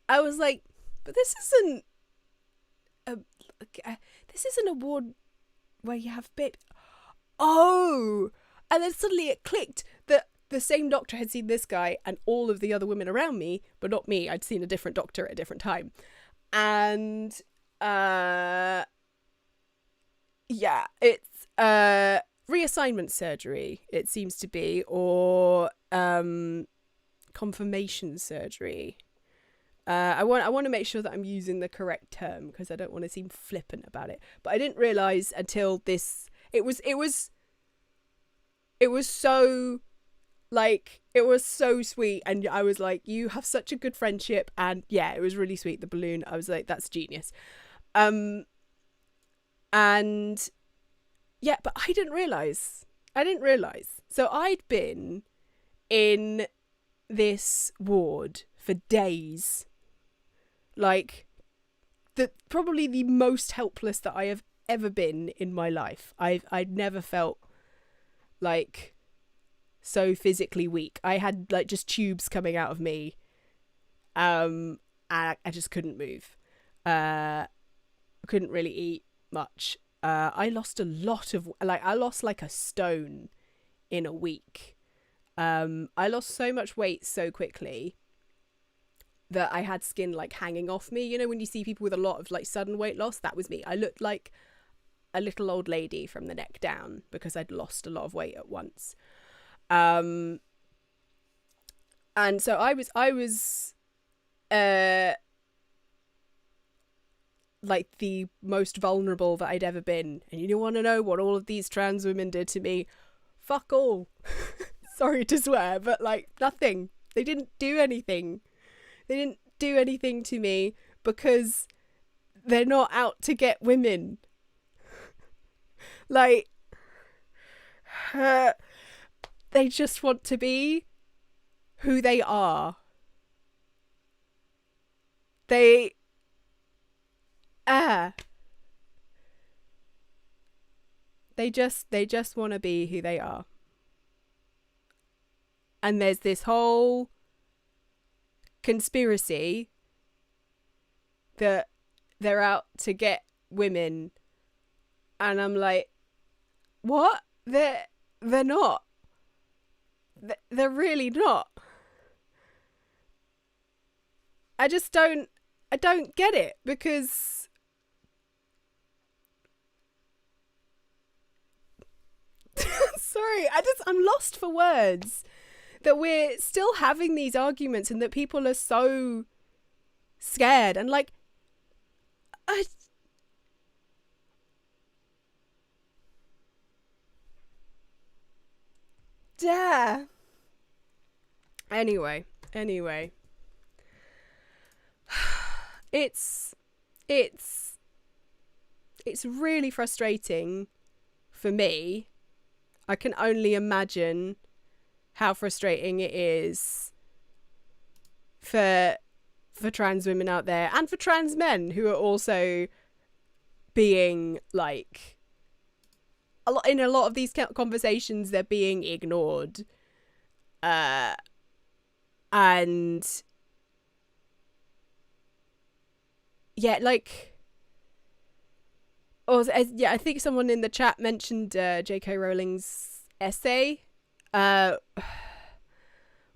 I was like, but this isn't a ward where you have baby. Oh! And then suddenly it clicked that the same doctor had seen this guy and all of the other women around me, but not me. I'd seen a different doctor at a different time. And it's reassignment surgery, it seems to be, or confirmation surgery. I want to make sure that I'm using the correct term because I don't want to seem flippant about it. But I didn't realise until this. It was so, like, it was so sweet, and I was like, you have such a good friendship, and yeah, it was really sweet. The balloon, I was like, that's genius. And yeah, but I didn't realise. So I'd been in this ward for days. Like, probably the most helpless that I have ever been in my life. I'd never felt like so physically weak. I had like just tubes coming out of me. And I just couldn't move. Couldn't really eat much. I lost a lot of, I lost like a stone in a week. I lost so much weight so quickly that I had skin like hanging off me. You know, when you see people with a lot of like sudden weight loss, that was me. I looked like a little old lady from the neck down because I'd lost a lot of weight at once. And so I was like the most vulnerable that I'd ever been. And you want to know what all of these trans women did to me? Fuck all. Sorry to swear, but like nothing. They didn't do anything. They didn't do anything to me because they're not out to get women. Like, they just want to be who they are. They They just want to be who they are. And there's this whole conspiracy that they're out to get women, and I'm like, what? They're not. They're really not. I don't get it, because sorry, I'm lost for words that we're still having these arguments and that people are so scared, and like, Anyway. It's really frustrating for me. I can only imagine how frustrating it is for trans women out there, and for trans men who are also being like, in a lot of these conversations, they're being ignored. And yeah, like, I think someone in the chat mentioned J.K. Rowling's essay,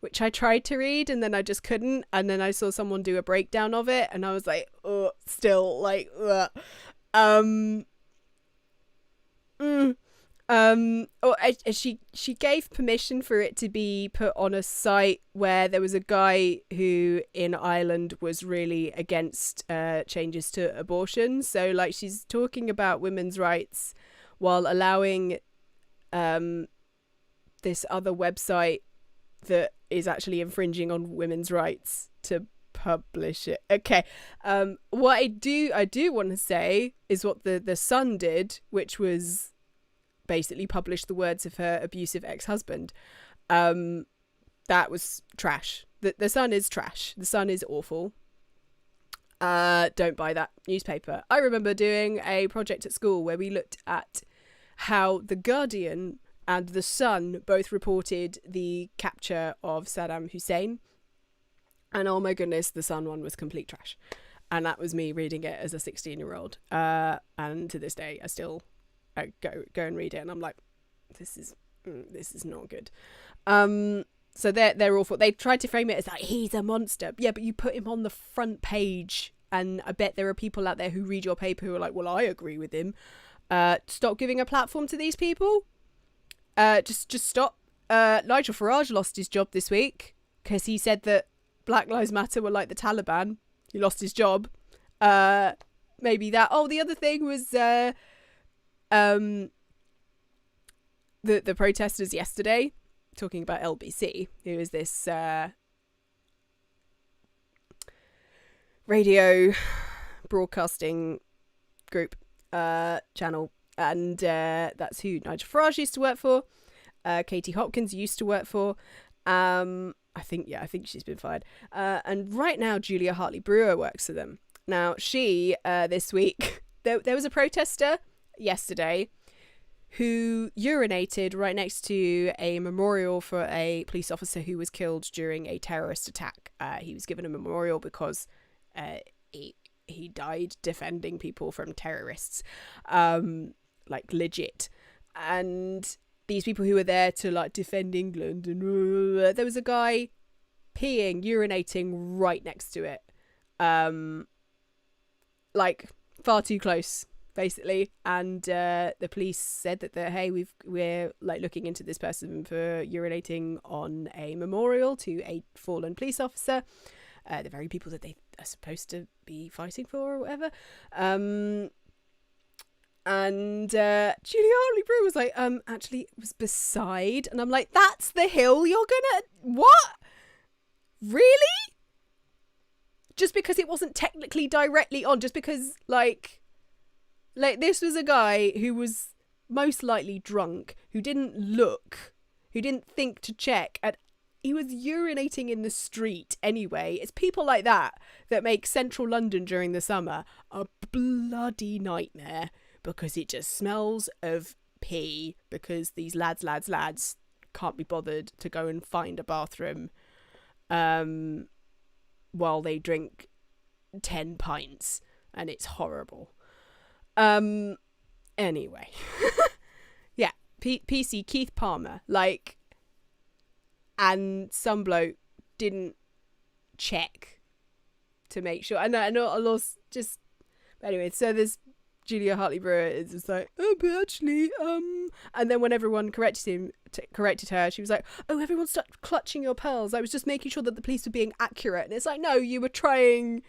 which I tried to read and then I just couldn't, and then I saw someone do a breakdown of it and I was like, oh, still like, she gave permission for it to be put on a site where there was a guy who in Ireland was really against changes to abortion. So like, she's talking about women's rights while allowing this other website that is actually infringing on women's rights to publish it. Okay. What I do want to say is what the Sun did, which was basically published the words of her abusive ex-husband. That was trash. The Sun is trash. The Sun is awful. Don't buy that newspaper. I remember doing a project at school where we looked at how The Guardian and The Sun both reported the capture of Saddam Hussein. And oh my goodness, the Sun one was complete trash. And that was me reading it as a 16-year-old. And to this day, I still go and read it, and I'm like, this is not good. So they're awful. They tried to frame it as like, he's a monster. Yeah, but you put him on the front page, and I bet there are people out there who read your paper who are like, well, I agree with him. Stop giving a platform to these people. Just stop. Nigel Farage lost his job this week because he said that Black Lives Matter were like the Taliban. He lost his job. Maybe that. Oh, the other thing was the protesters yesterday, talking about LBC, who is this radio broadcasting group channel, and that's who Nigel Farage used to work for. Katie Hopkins used to work for. I think she's been fired. And right now Julia Hartley Brewer works for them. Now she this week there was a protester yesterday who urinated right next to a memorial for a police officer who was killed during a terrorist attack. He was given a memorial because he died defending people from terrorists, like legit. And these people who were there to like defend England, and there was a guy urinating right next to it, like far too close, basically. And the police said that we're like looking into this person for urinating on a memorial to a fallen police officer, the very people that they are supposed to be fighting for or whatever. And Julia Hartley Brewer was like, actually it was beside. And I'm like, that's the hill you're gonna, what? Really? Just because it wasn't technically directly on, just because like this was a guy who was most likely drunk, who didn't think to check at he was urinating in the street anyway. It's people like that make central London during the summer a bloody nightmare, because it just smells of pee, because these lads can't be bothered to go and find a bathroom while they drink 10 pints, and it's horrible. Anyway. Yeah, PC Keith Palmer, like, and some bloke didn't check to make sure. I know I lost just anyway. So there's Julia Hartley-Brewer is just like, oh, but actually, and then when everyone corrected her, she was like, oh, everyone stopped clutching your pearls. I was just making sure that the police were being accurate. And it's like, no, you were trying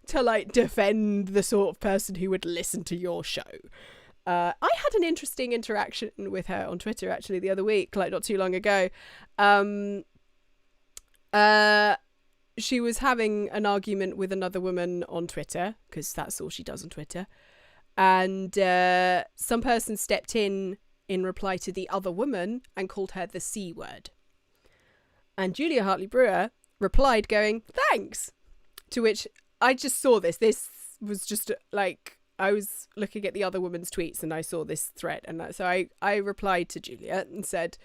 to like defend the sort of person who would listen to your show. I had an interesting interaction with her on Twitter actually the other week, like not too long ago. She was having an argument with another woman on Twitter, because that's all she does on Twitter. And some person stepped in reply to the other woman and called her the C word. And Julia Hartley-Brewer replied going, thanks. To which I just saw this. This was just like, I was looking at the other woman's tweets and I saw this thread. And so I replied to Julia and said,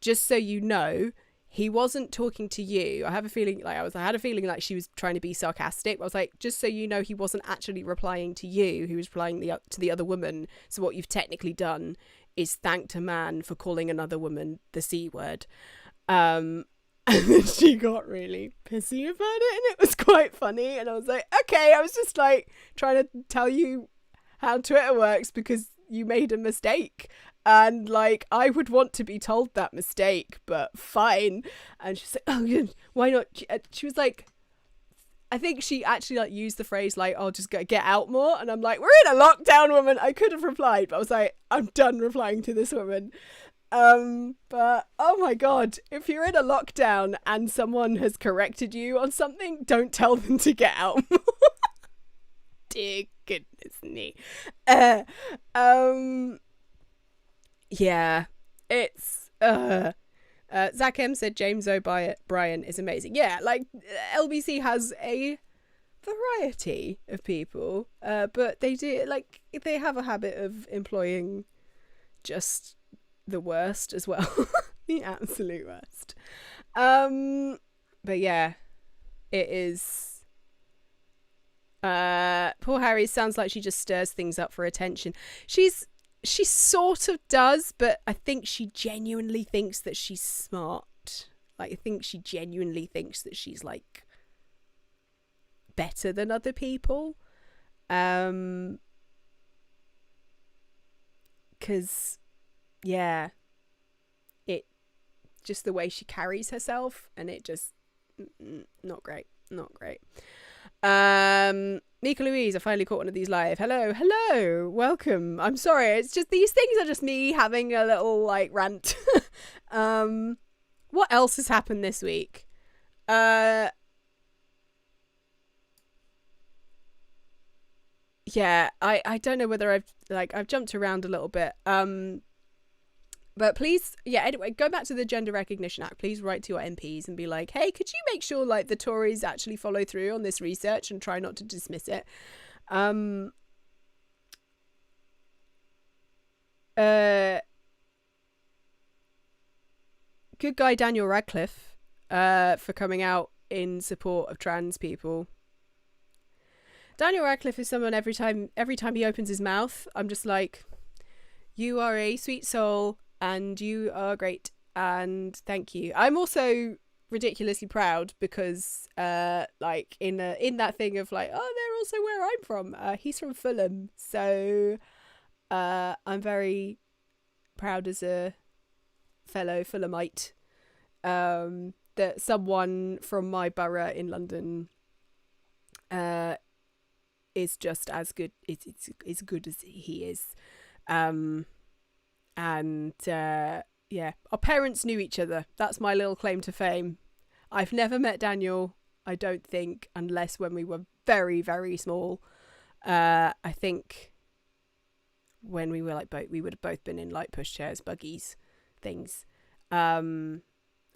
just so you know, he wasn't talking to you. I had a feeling like she was trying to be sarcastic. I was like, just so you know, he wasn't actually replying to you. He was replying to the other woman. So what you've technically done is thanked a man for calling another woman the C word. And then she got really pissy about it, and it was quite funny. And I was like, okay, I was just like trying to tell you how Twitter works because you made a mistake. And like, I would want to be told that mistake, but fine. And she's like, oh, why not? She was like, I think she actually like used the phrase like, I'll just get out more. And I'm like, we're in a lockdown, woman. I could have replied, but I was like, I'm done replying to this woman. But oh my God, if you're in a lockdown and someone has corrected you on something, don't tell them to get out more. Dear goodness me. Yeah, it's Zach M said James O'Brien is amazing. Yeah, like LBC has a variety of people, but they have a habit of employing just the worst as well. The absolute worst. But yeah, it is. Poor Harry sounds like she just stirs things up for attention. She sort of does, but I think she genuinely thinks that she's smart. Like, I think she genuinely thinks that she's like better than other people. 'Cause yeah, it just the way she carries herself, and it just not great. Mika Louise, I finally caught one of these live. Hello, welcome. I'm sorry, it's just these things are just me having a little like rant. What else has happened this week? Yeah, I don't know whether I've jumped around a little bit. But please, yeah, anyway, go back to the Gender Recognition Act. Please write to your MPs and be like, hey, could you make sure like the Tories actually follow through on this research and try not to dismiss it? Good guy Daniel Radcliffe for coming out in support of trans people. Daniel Radcliffe is someone every time he opens his mouth, I'm just like, you are a sweet soul. And you are great, and thank you. I'm also ridiculously proud because, like in that thing of like, oh, they're also where I'm from. He's from Fulham, so I'm very proud as a fellow Fulhamite that someone from my borough in London is just as good. It's as good as he is. And yeah, our parents knew each other. That's my little claim to fame. I've never met Daniel, I don't think, unless when we were very, very small. I think when we were like we would have both been in like pushchairs, buggies, things. And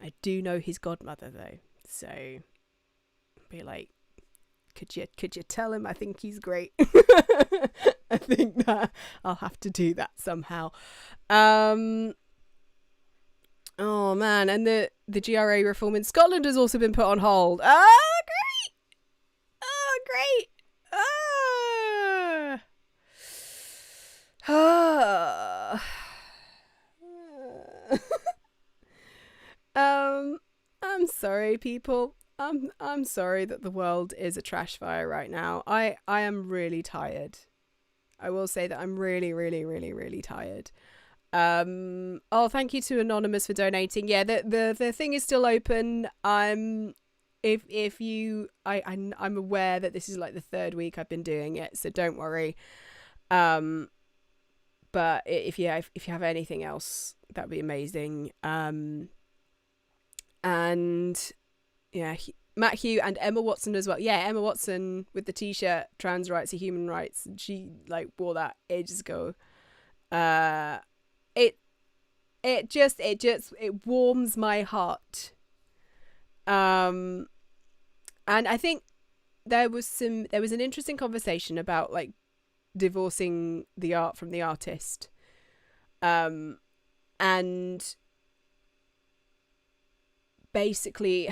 I do know his godmother though, so be like, could you tell him I think he's great? I think that I'll have to do that somehow. Oh man, and the GRA reform in Scotland has also been put on hold. Great! Oh, great! I'm sorry, people. I'm sorry that the world is a trash fire right now. I am really tired. I will say that I'm really, really, really, really tired. Thank you to Anonymous for donating. Yeah, the thing is still open. I'm aware that this is like the third week I've been doing it, so don't worry. But if you have anything else, that'd be amazing. And yeah, Matt Hugh and Emma Watson as well. Yeah, Emma Watson with the t-shirt "Trans rights are human rights." She like wore that ages ago. It warms my heart. And I think there was an interesting conversation about like divorcing the art from the artist. And basically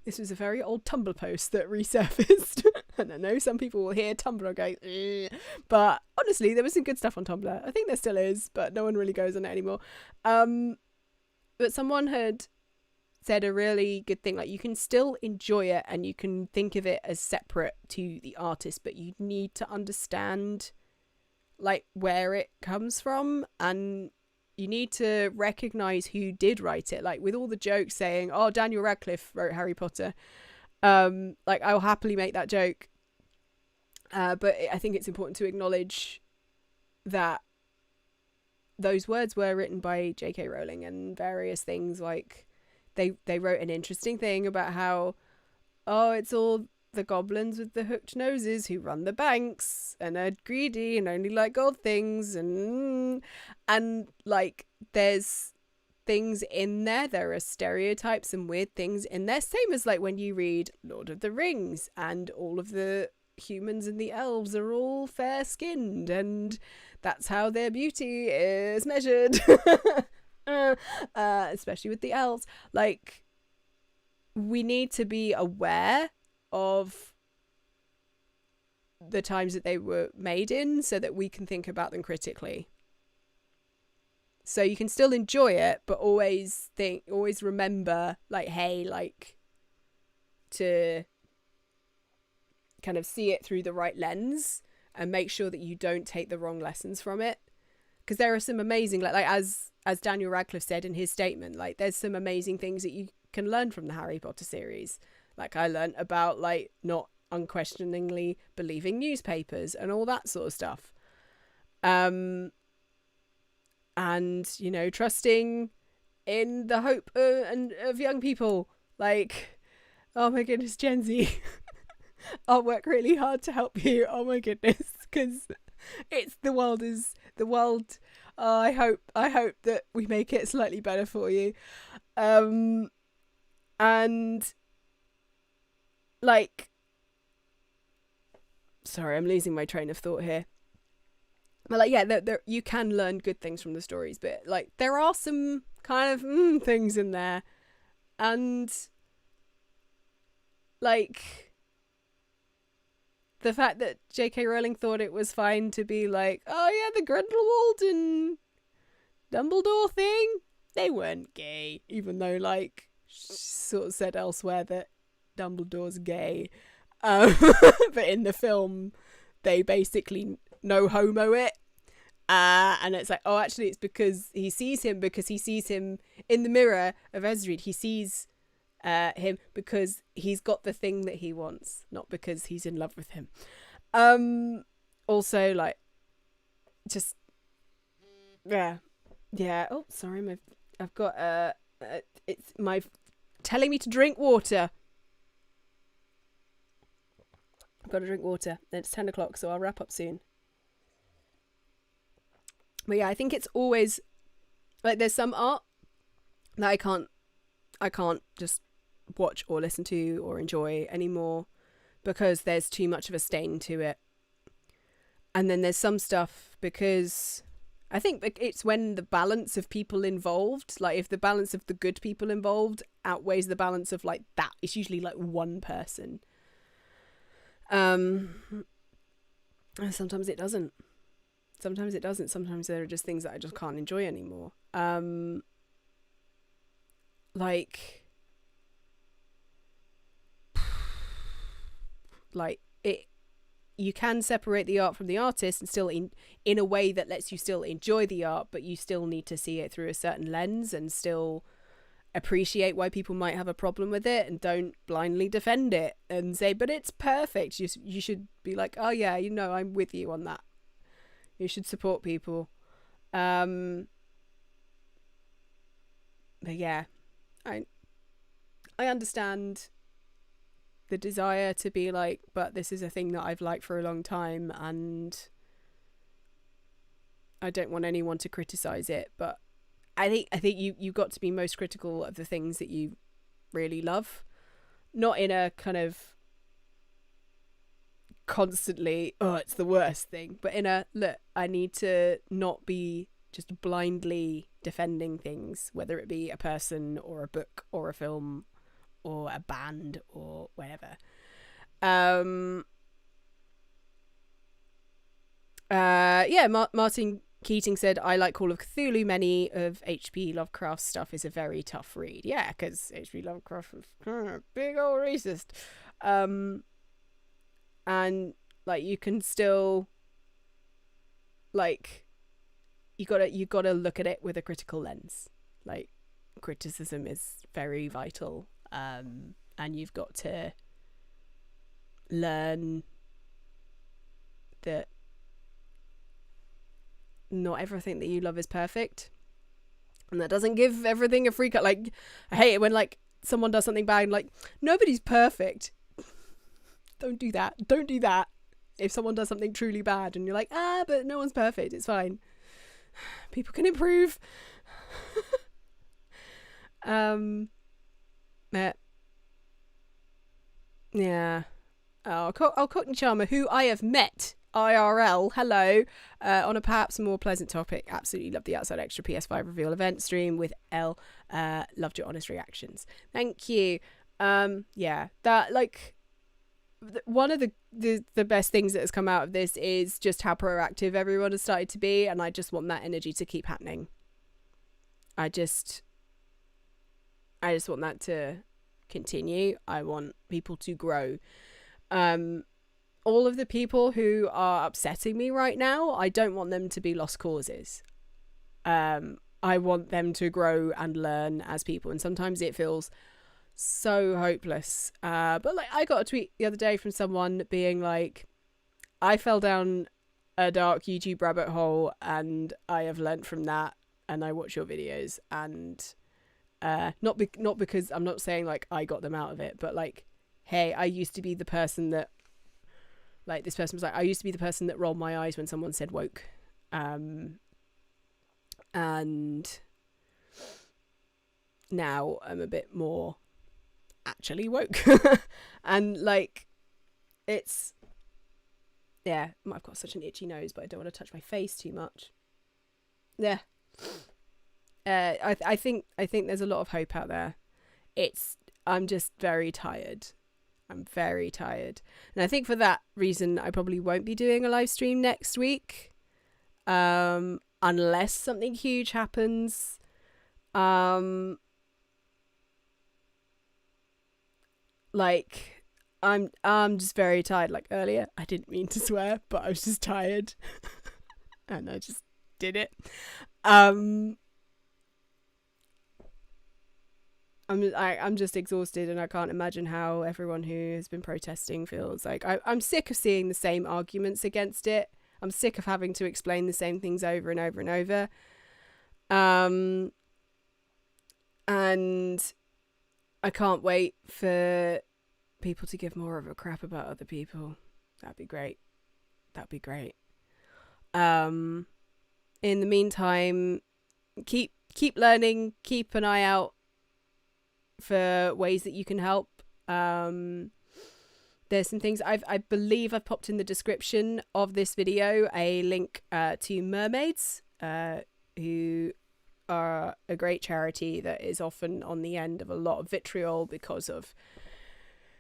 this was a very old Tumblr post that resurfaced. And I know some people will hear Tumblr going, ugh. But honestly, there was some good stuff on Tumblr. I think there still is, but no one really goes on it anymore. But someone had said a really good thing, like you can still enjoy it and you can think of it as separate to the artist, but you need to understand like where it comes from, and you need to recognize who did write it. Like with all the jokes saying, oh, Daniel Radcliffe wrote Harry Potter. Like I'll happily make that joke. But I think it's important to acknowledge that those words were written by J.K. Rowling, and various things like they wrote an interesting thing about how, oh, it's all the goblins with the hooked noses who run the banks and are greedy and only like gold things, and like there's things in there are stereotypes and weird things in there, same as like when you read Lord of the Rings and all of the humans and the elves are all fair skinned and that's how their beauty is measured. Especially with the elves. Like, we need to be aware of the times that they were made in so that we can think about them critically. So you can still enjoy it, but always remember, like, hey, like, to kind of see it through the right lens and make sure that you don't take the wrong lessons from it. Because there are some amazing, like as Daniel Radcliffe said in his statement, like there's some amazing things that you can learn from the Harry Potter series. Like I learned about like not unquestioningly believing newspapers and all that sort of stuff. And, you know, trusting in the hope of young people. Like, oh my goodness, Gen Z. I'll work really hard to help you. Oh my goodness, because the world. I hope that we make it slightly better for you. And like, sorry, I'm losing my train of thought here. But like, yeah, there you can learn good things from the stories, but like there are some kind of things in there, and like the fact that J.K. Rowling thought it was fine to be like, oh yeah, the Grindelwald and Dumbledore thing, they weren't gay, even though like she sort of said elsewhere that Dumbledore's gay. But in the film, they basically no homo it. And it's like, oh, actually, it's because he sees him in the mirror of Ezreed. He sees him because he's got the thing that he wants, not because he's in love with him. Also, like, just yeah. Oh, sorry, I've got it's my telling me to drink water. I've got to drink water. It's 10 o'clock, so I'll wrap up soon. But yeah, I think it's always like there's some art that I can't I can't just watch or listen to or enjoy anymore because there's too much of a stain to it. And then there's some stuff because I think it's when the balance of people involved, like if the balance of the good people involved outweighs the balance of like that, it's usually like one person. Sometimes it doesn't. Sometimes it doesn't. Sometimes there are just things that I just can't enjoy anymore. Like it, you can separate the art from the artist and still in a way that lets you still enjoy the art, but you still need to see it through a certain lens and still appreciate why people might have a problem with it, and don't blindly defend it and say, but it's perfect. You should be like, oh yeah, I'm with you on that. You should support people. But yeah, I understand the desire to be like, but this is a thing that I've liked for a long time and I don't want anyone to criticize it. But I think you've got to be most critical of the things that you really love, not in a kind of constantly, oh, it's the worst thing, but in a, look, I need to not be just blindly defending things, whether it be a person or a book or a film or a band or whatever. Martin Keating said, I like Call of Cthulhu. Many of H.P. Lovecraft's stuff is a very tough read. Yeah, because H.P. Lovecraft was big old racist. And like you can still like you gotta look at it with a critical lens. Like criticism is very vital. And you've got to learn that not everything that you love is perfect, and that doesn't give everything a freak out. Like I hate it when like someone does something bad and like, nobody's perfect. Don't do that. If someone does something truly bad and you're like, but no one's perfect, it's fine, people can improve. Yeah. Oh, Cockney Charmer, who I have met IRL, hello, on a perhaps more pleasant topic. Absolutely loved the Outside Extra PS5 reveal event stream with Elle. Loved your honest reactions. Thank you. Yeah, that like one of the best things that has come out of this is just how proactive everyone has started to be, and I just want that energy to keep happening. I just want that to continue. I want people to grow. All of the people who are upsetting me right now, I don't want them to be lost causes. I want them to grow and learn as people, and sometimes it feels so hopeless. But like I got a tweet the other day from someone being like, I fell down a dark YouTube rabbit hole and I have learnt from that, and I watch your videos, and not because I'm not saying like I got them out of it, but like, hey, I used to be the person that, like this person was like, I used to be the person that rolled my eyes when someone said woke, and now I'm a bit more actually woke. And like it's, yeah, I've got such an itchy nose, but I don't want to touch my face too much. Yeah. I think there's a lot of hope out there. I'm just very tired. I'm very tired. And I think for that reason I probably won't be doing a live stream next week. Unless something huge happens. Like I'm just very tired. Like earlier, I didn't mean to swear, but I was just tired. And I just did it. I'm just exhausted, and I can't imagine how everyone who has been protesting feels. Like I'm sick of seeing the same arguments against it. I'm sick of having to explain the same things over and over and over. And I can't wait for people to give more of a crap about other people. That'd be great. In the meantime, keep learning, keep an eye out for ways that you can help. There's some things I believe I've popped in the description of this video a link to Mermaids, who are a great charity that is often on the end of a lot of vitriol because of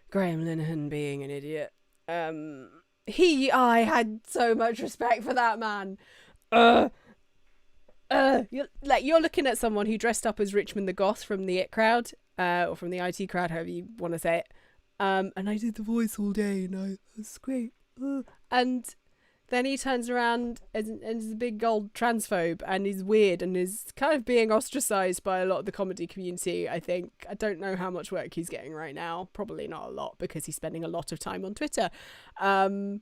Graham Linehan being an idiot. I had so much respect for that man. You're looking at someone who dressed up as Richmond the Goth from the IT crowd, or from the IT crowd, however you want to say it. And I did the voice all day, and it was great. And then he turns around and is a big old transphobe and is weird and is kind of being ostracized by a lot of the comedy community, I think. I don't know how much work he's getting right now. Probably not a lot, because he's spending a lot of time on Twitter. I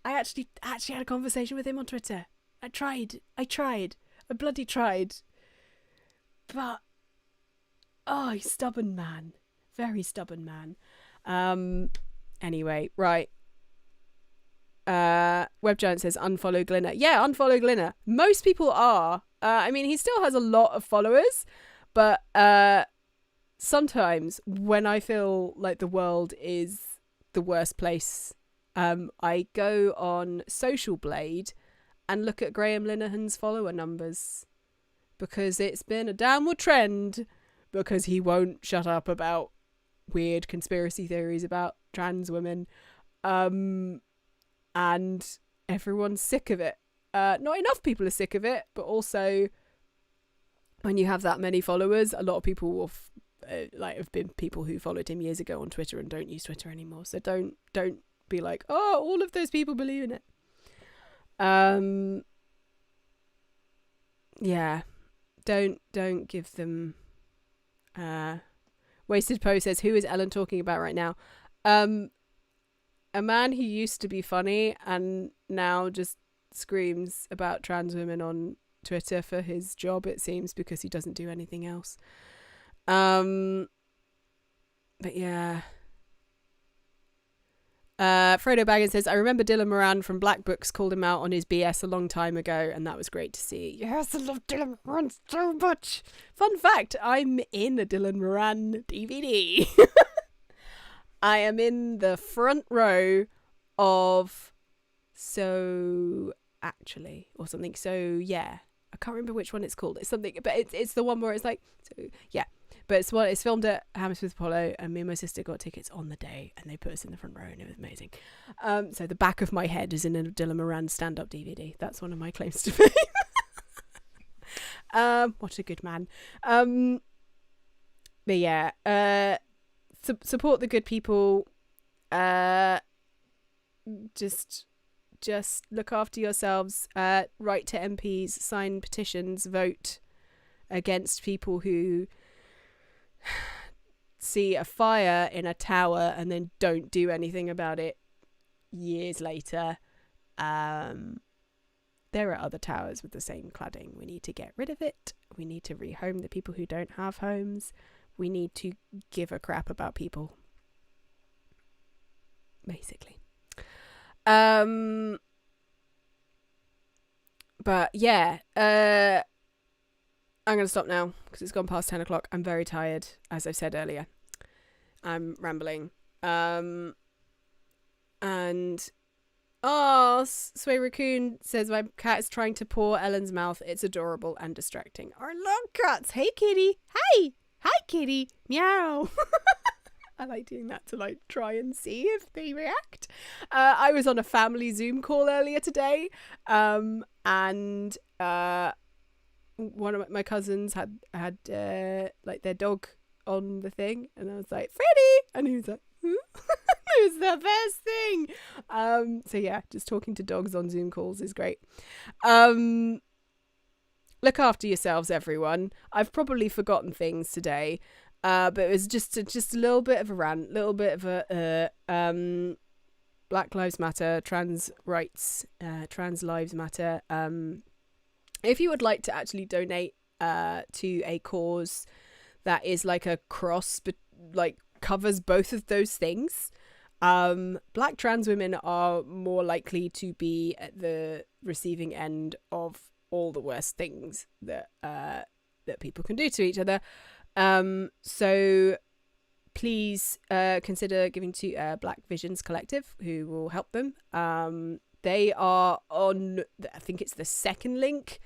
actually had a conversation with him on Twitter. I bloody tried. But, he's stubborn, man. Very stubborn, man. Anyway, right. WebGiant says unfollow Glinner. Yeah, unfollow Glinner. Most people are. I mean, he still has a lot of followers, but sometimes when I feel like the world is the worst place, I go on Social Blade and look at Graham Linehan's follower numbers, because it's been a downward trend, because he won't shut up about weird conspiracy theories about trans women, and everyone's sick of it. Not enough people are sick of it, but also when you have that many followers, a lot of people will have been people who followed him years ago on Twitter and don't use Twitter anymore. So don't be like, oh, all of those people believe in it. Yeah, don't give them. Wasted Poe says, who is Ellen talking about right now? A man who used to be funny and now just screams about trans women on Twitter for his job, it seems, because he doesn't do anything else. But yeah. Frodo Baggins says, I remember Dylan Moran from Black Books called him out on his BS a long time ago, and that was great to see. Yes, I love Dylan Moran so much. Fun fact, I'm in a Dylan Moran DVD. I am in the front row of So Actually, or something. So yeah, I can't remember which one it's called. It's something, but it's the one where it's like, so yeah. But it's filmed at Hammersmith Apollo, and me and my sister got tickets on the day, and they put us in the front row, and it was amazing. So the back of my head is in a Dylan Moran stand-up DVD. That's one of my claims to fame. What a good man. But yeah, support the good people. Just look after yourselves. Write to MPs, sign petitions, vote against people who see a fire in a tower and then don't do anything about it years later. There are other towers with the same cladding. We need to get rid of it. We need to rehome the people who don't have homes. We need to give a crap about people, basically. But yeah, I'm going to stop now because it's gone past 10 o'clock. I'm very tired, as I've said earlier. I'm rambling. And Sway Raccoon says, my cat is trying to paw Ellen's mouth. It's adorable and distracting. I love cats. Hey, kitty. Hey. Hi, kitty. Meow. I like doing that to like try and see if they react. I was on a family Zoom call earlier today, and one of my cousins had like their dog on the thing, and I was like, Freddie, and he was like, hmm? It was the best thing. So yeah, just talking to dogs on Zoom calls is great. Look after yourselves, everyone. I've probably forgotten things today, but it was just a little bit of a rant, little bit of a Black Lives Matter, trans rights, trans lives matter. If you would like to actually donate to a cause that is like a cross, but like covers both of those things, Black trans women are more likely to be at the receiving end of all the worst things that that people can do to each other. So please consider giving to Black Visions Collective, who will help them. They are on, I think it's the second link.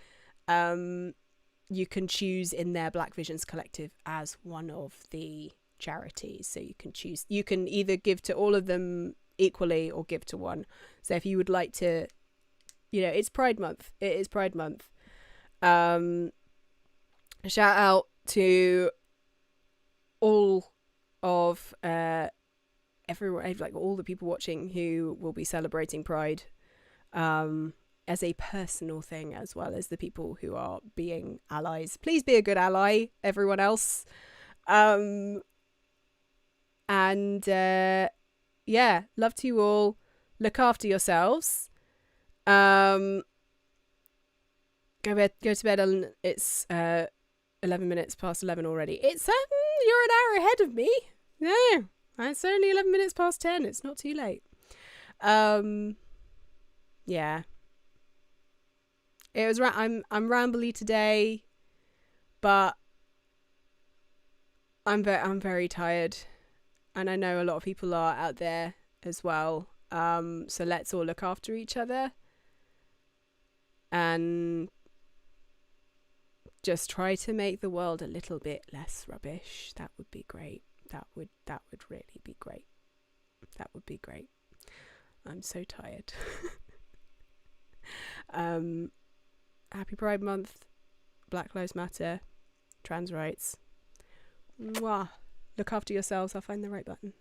You can choose in their Black Visions Collective as one of the charities. So you can choose, you can either give to all of them equally or give to one. So if you would like to, it's Pride Month. It is Pride Month. Shout out to all of everyone, like all the people watching who will be celebrating Pride as a personal thing, as well as the people who are being allies. Please be a good ally, everyone else. And love to you all. Look after yourselves. Go to bed. It's 11 minutes past 11 already. It's you're an hour ahead of me. No, it's only 11 minutes past 10. It's not too late. Yeah. It was I'm rambly today, but I'm very tired, and I know a lot of people are out there as well. So let's all look after each other and just try to make the world a little bit less rubbish. That would be great. That would really be great. That would be great. I'm so tired. Happy Pride Month. Black Lives Matter. Trans rights. Mwah. Look after yourselves. I'll find the right button.